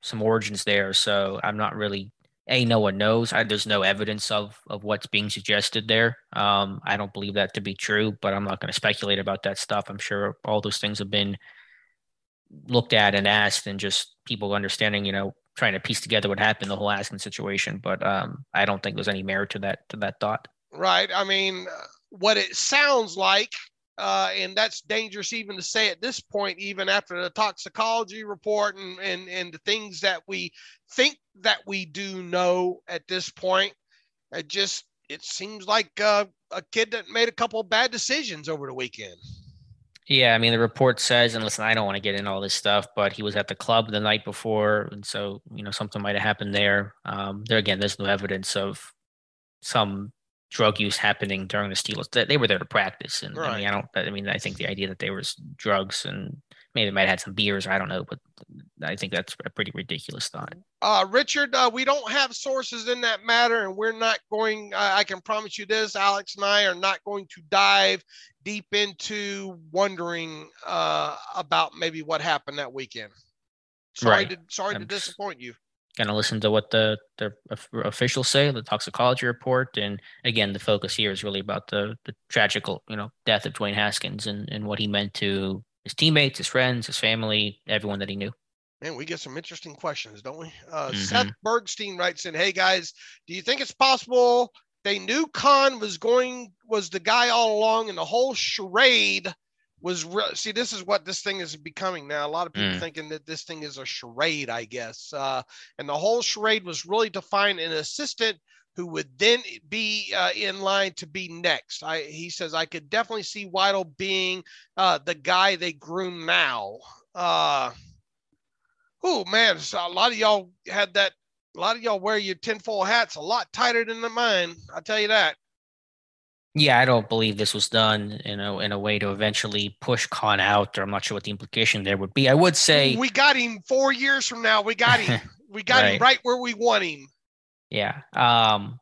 some origins there. So I'm not really, no one knows. There's no evidence of what's being suggested there. I don't believe that to be true, but I'm not going to speculate about that stuff. I'm sure all those things have been looked at and asked, and just people understanding, trying to piece together what happened, the whole Haskins situation. But I don't think there's any merit to that thought. Right. I mean, what it sounds like, and that's dangerous even to say at this point, even after the toxicology report and the things that we think that we do know at this point, it seems like a kid that made a couple of bad decisions over the weekend. Yeah, I mean, the report says, and listen, I don't want to get into all this stuff, but he was at the club the night before, and so, something might have happened there. There's no evidence of some drug use happening during the Steelers. They were there to practice, and right. I think the idea that there was drugs and maybe they might have had some beers, I don't know, but I think that's a pretty ridiculous thought. Richard, we don't have sources in that matter, and we're not going, I can promise you this, Alex and I are not going to dive deep into wondering about maybe what happened that weekend. Sorry to disappoint you. Going to listen to what the officials say, the toxicology report. And again, the focus here is really about the tragical, death of Dwayne Haskins and what he meant to his teammates, his friends, his family, everyone that he knew. Man, we get some interesting questions, don't we? Seth Bergstein writes in, hey guys, do you think it's possible they knew Khan was the guy all along, and the whole charade was see, this is what this thing is becoming now. A lot of people thinking that this thing is a charade, I guess. And the whole charade was really to find an assistant who would then be in line to be next. He says, I could definitely see Weidl being the guy they groom now. Oh, man, so a lot of y'all had that. A lot of y'all wear your tinfoil hats a lot tighter than mine. I'll tell you that. Yeah, I don't believe this was done in a way to eventually push Khan out, or I'm not sure what the implication there would be. I would say we got him 4 years from now. We got him. We got him right where we want him. Yeah. I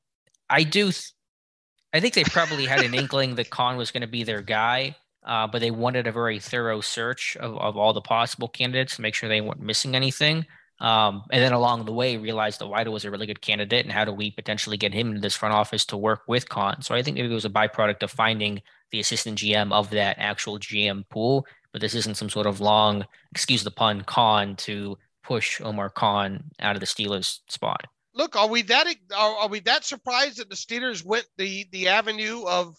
think they probably had an inkling that Khan was going to be their guy, but they wanted a very thorough search of all the possible candidates to make sure they weren't missing anything. And then along the way, realized that Weidl was a really good candidate, and how do we potentially get him into this front office to work with Khan? So I think maybe it was a byproduct of finding the assistant GM of that actual GM pool, but this isn't some sort of long, excuse the pun, con to push Omar Khan out of the Steelers spot. Look, are we that surprised that the Steelers went the avenue of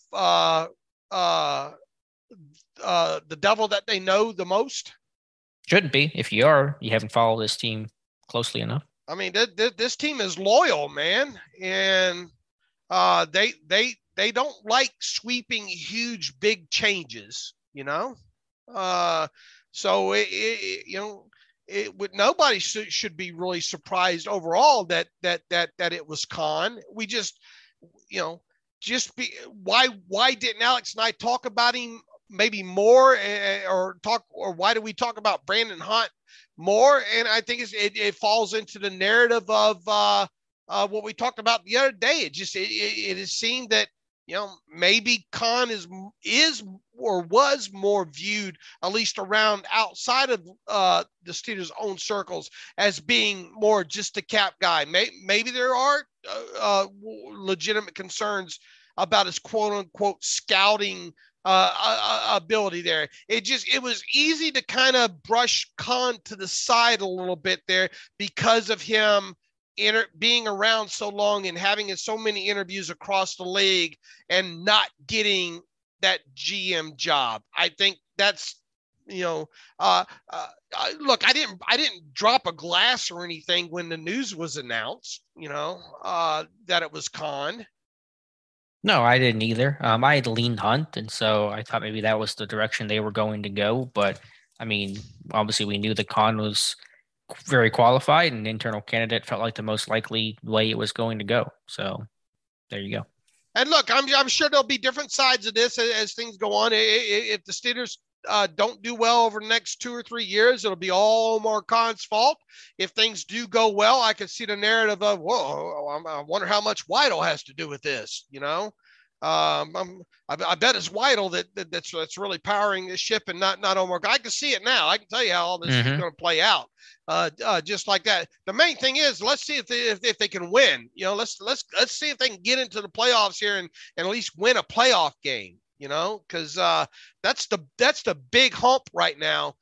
the devil that they know the most? Shouldn't be. If you are, you haven't followed this team closely enough. I mean, this team is loyal, man, and they don't like sweeping huge big changes, you know. So nobody should be really surprised overall that it was Khan. We just, why didn't Alex and I talk about him maybe more, or why do we talk about Brandon Hunt more? And I think it falls into the narrative of what we talked about the other day. It is seen that, maybe Khan is or was more viewed, at least around outside of the Steelers' own circles, as being more just a cap guy. Maybe there are legitimate concerns about his quote unquote scouting ability there. It was easy to kind of brush Khan to the side a little bit there because of him being around so long and having so many interviews across the league and not getting that GM job. I think that's, look, I didn't drop a glass or anything when the news was announced, that it was Khan. No, I didn't either. I had leaned Hunt, and so I thought maybe that was the direction they were going to go. But I mean, obviously we knew that Khan was very qualified, and an internal candidate felt like the most likely way it was going to go. So there you go. And look, I'm sure there'll be different sides of this as things go on. If the Steelers don't do well over the next 2 or 3 years, it'll be all Omar Khan's fault. If things do go well, I could see the narrative of, whoa, I wonder how much Weidl has to do with this, I bet it's Weidl that's really powering this ship, and not Omar. I can see it now. I can tell you how all this is going to play out, just like that. The main thing is, let's see if they can win. Let's see if they can get into the playoffs here and at least win a playoff game. Because that's the big hump right now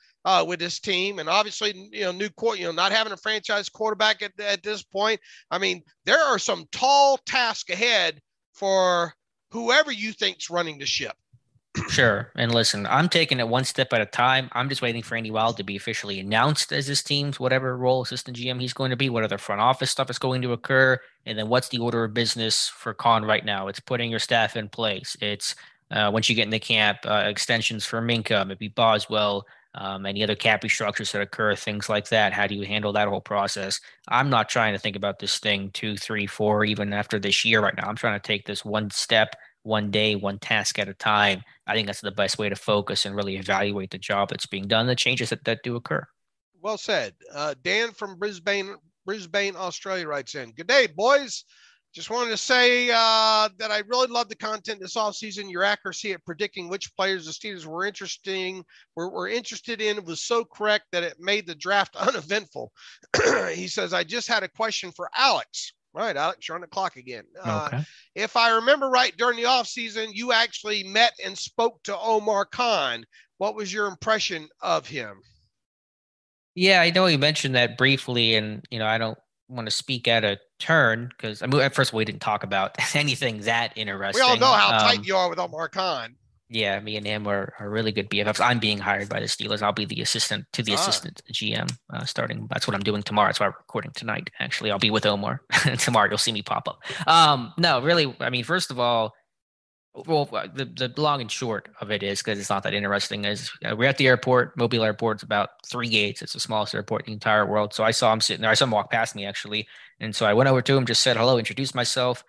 with this team, and obviously not having a franchise quarterback at this point. I mean, there are some tall tasks ahead for whoever you think's running the ship. Sure. And listen, I'm taking it one step at a time. I'm just waiting for Andy Weidl to be officially announced as this team's whatever role, assistant GM he's going to be, what other front office stuff is going to occur, and then what's the order of business for Khan right now. It's putting your staff in place. It's once you get into camp, extensions for Minka, maybe Boswell, any other cap restructures that occur, things like that. How do you handle that whole process? I'm not trying to think about this thing 2, 3, 4, even after this year right now. I'm trying to take this one step, one day, one task at a time. I think that's the best way to focus and really evaluate the job that's being done, the changes that do occur. Well said. Dan from Brisbane, Australia writes in, "Good day, boys. Just wanted to say that I really love the content this offseason. Your accuracy at predicting which players the Steelers were interested in was so correct that it made the draft uneventful." He says, "I just had a question for Alex." Right, Alex, you're on the clock again. Okay. If I remember right, during the offseason, you actually met and spoke to Omar Khan. What was your impression of him? Yeah, I know you mentioned that briefly, and I don't want to speak out of turn because first of all, we didn't talk about anything that interesting. We all know how tight you are with Omar Khan. Yeah, me and him are really good BFFs. I'm being hired by the Steelers. I'll be the assistant to the assistant GM starting. That's what I'm doing tomorrow. That's why I'm recording tonight. Actually, I'll be with Omar. Tomorrow you'll see me pop up. No, really, I mean, first of all, well, the long and short of it is, because it's not that interesting, is we're at the airport. Mobile Airport's about 3 gates. It's the smallest airport in the entire world. So I saw him sitting there. I saw him walk past me, actually. And so I went over to him, just said hello, introduced myself.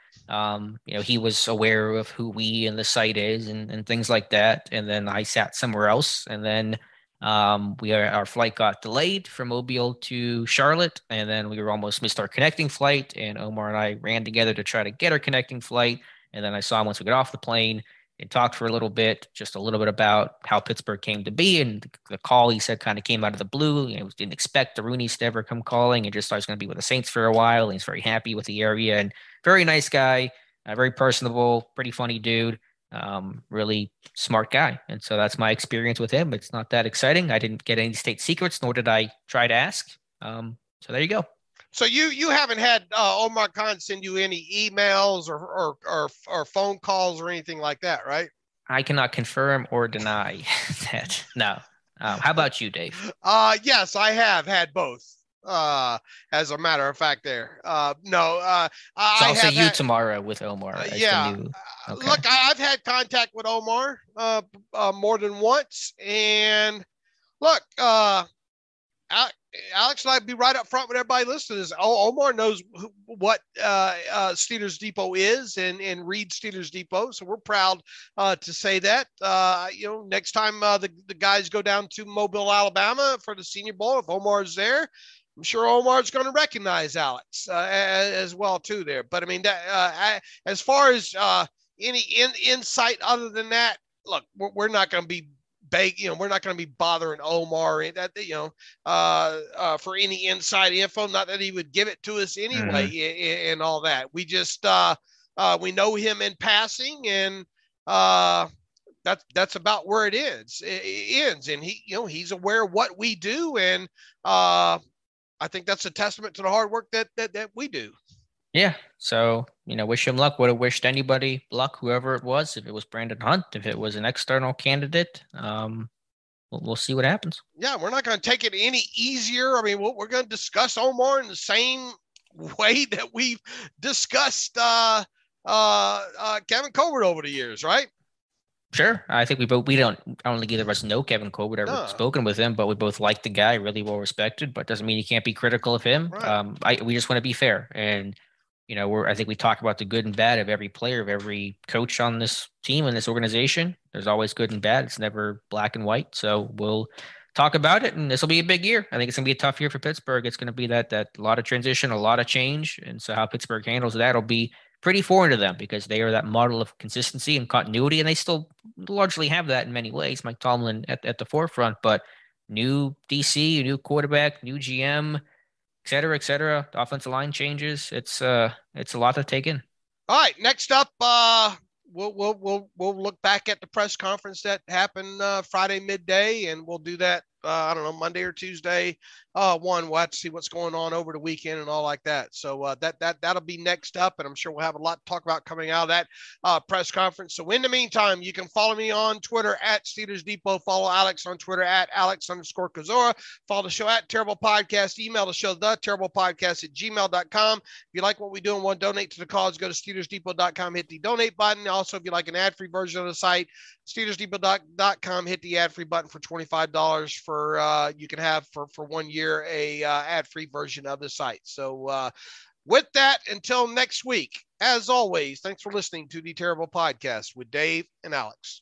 He was aware of who we and the site is and things like that. And then I sat somewhere else. And then our flight got delayed from Mobile to Charlotte. And then we were almost missed our connecting flight. And Omar and I ran together to try to get our connecting flight. And then I saw him once we got off the plane and talked for a little bit, just a little bit about how Pittsburgh came to be. And the call, he said, kind of came out of the blue. Didn't expect the Roonies to ever come calling, and just thought he was going to be with the Saints for a while. And he's very happy with the area, and very nice guy, very personable, pretty funny dude, really smart guy. And so that's my experience with him. It's not that exciting. I didn't get any state secrets, nor did I try to ask. So there you go. So you haven't had Omar Khan send you any emails or phone calls or anything like that, right? I cannot confirm or deny that. No. How about you, Dave? Yes, I have had both. As a matter of fact, there. No. So I'll see you tomorrow with Omar. Yeah. Okay. Look, I've had contact with Omar more than once, and look, Alex and I'd be right up front with everybody listening. Is Omar knows what Steelers Depot is and reads Steelers Depot, so we're proud to say that. Next time the guys go down to Mobile, Alabama for the Senior Bowl, if Omar's there, I'm sure Omar's going to recognize Alex as well too there. But I mean, as far as any insight other than that, look, we're not going to be. We're not going to be bothering Omar for any inside info. Not that he would give it to us anyway, and all that. We just we know him in passing, and that's about where it ends. It ends, and he's aware of what we do, and I think that's a testament to the hard work that we do. Yeah. So, wish him luck. Would have wished anybody luck, whoever it was, if it was Brandon Hunt, if it was an external candidate. We'll see what happens. Yeah, we're not going to take it any easier. I mean, we're going to discuss Omar in the same way that we've discussed Kevin Colbert over the years, right? Sure. I think I don't think either of us know Kevin Colbert, ever spoken with him, but we both like the guy, really well respected, but doesn't mean you can't be critical of him. Right. We just want to be fair. And, I think we talk about the good and bad of every player, of every coach on this team and this organization. There's always good and bad. It's never black and white. So we'll talk about it, and this will be a big year. I think it's going to be a tough year for Pittsburgh. It's going to be that lot of transition, a lot of change. And so how Pittsburgh handles that will be pretty foreign to them, because they are that model of consistency and continuity, and they still largely have that in many ways. Mike Tomlin at the forefront, but new DC, new quarterback, new GM, et cetera. The offensive line changes. It's a lot to take in. All right, next up, we'll look back at the press conference that happened Friday midday, and we'll do that. I don't know, Monday or Tuesday. We'll have to see what's going on over the weekend and all like that. So that'll be next up, and I'm sure we'll have a lot to talk about coming out of that press conference. So in the meantime, you can follow me on Twitter at Steelers Depot. Follow Alex on Twitter at Alex_Kozora. Follow the show at Terrible Podcast. Email the show, theterriblepodcast@gmail.com. If you like what we do and want to donate to the cause, go to SteelersDepot.com, hit the donate button. Also, if you like an ad-free version of the site, SteelersDepot.com, hit the ad-free button for $25 for you can have for 1 year a ad-free version of the site. So with that, until next week, as always, thanks for listening to the Terrible Podcast with Dave and Alex.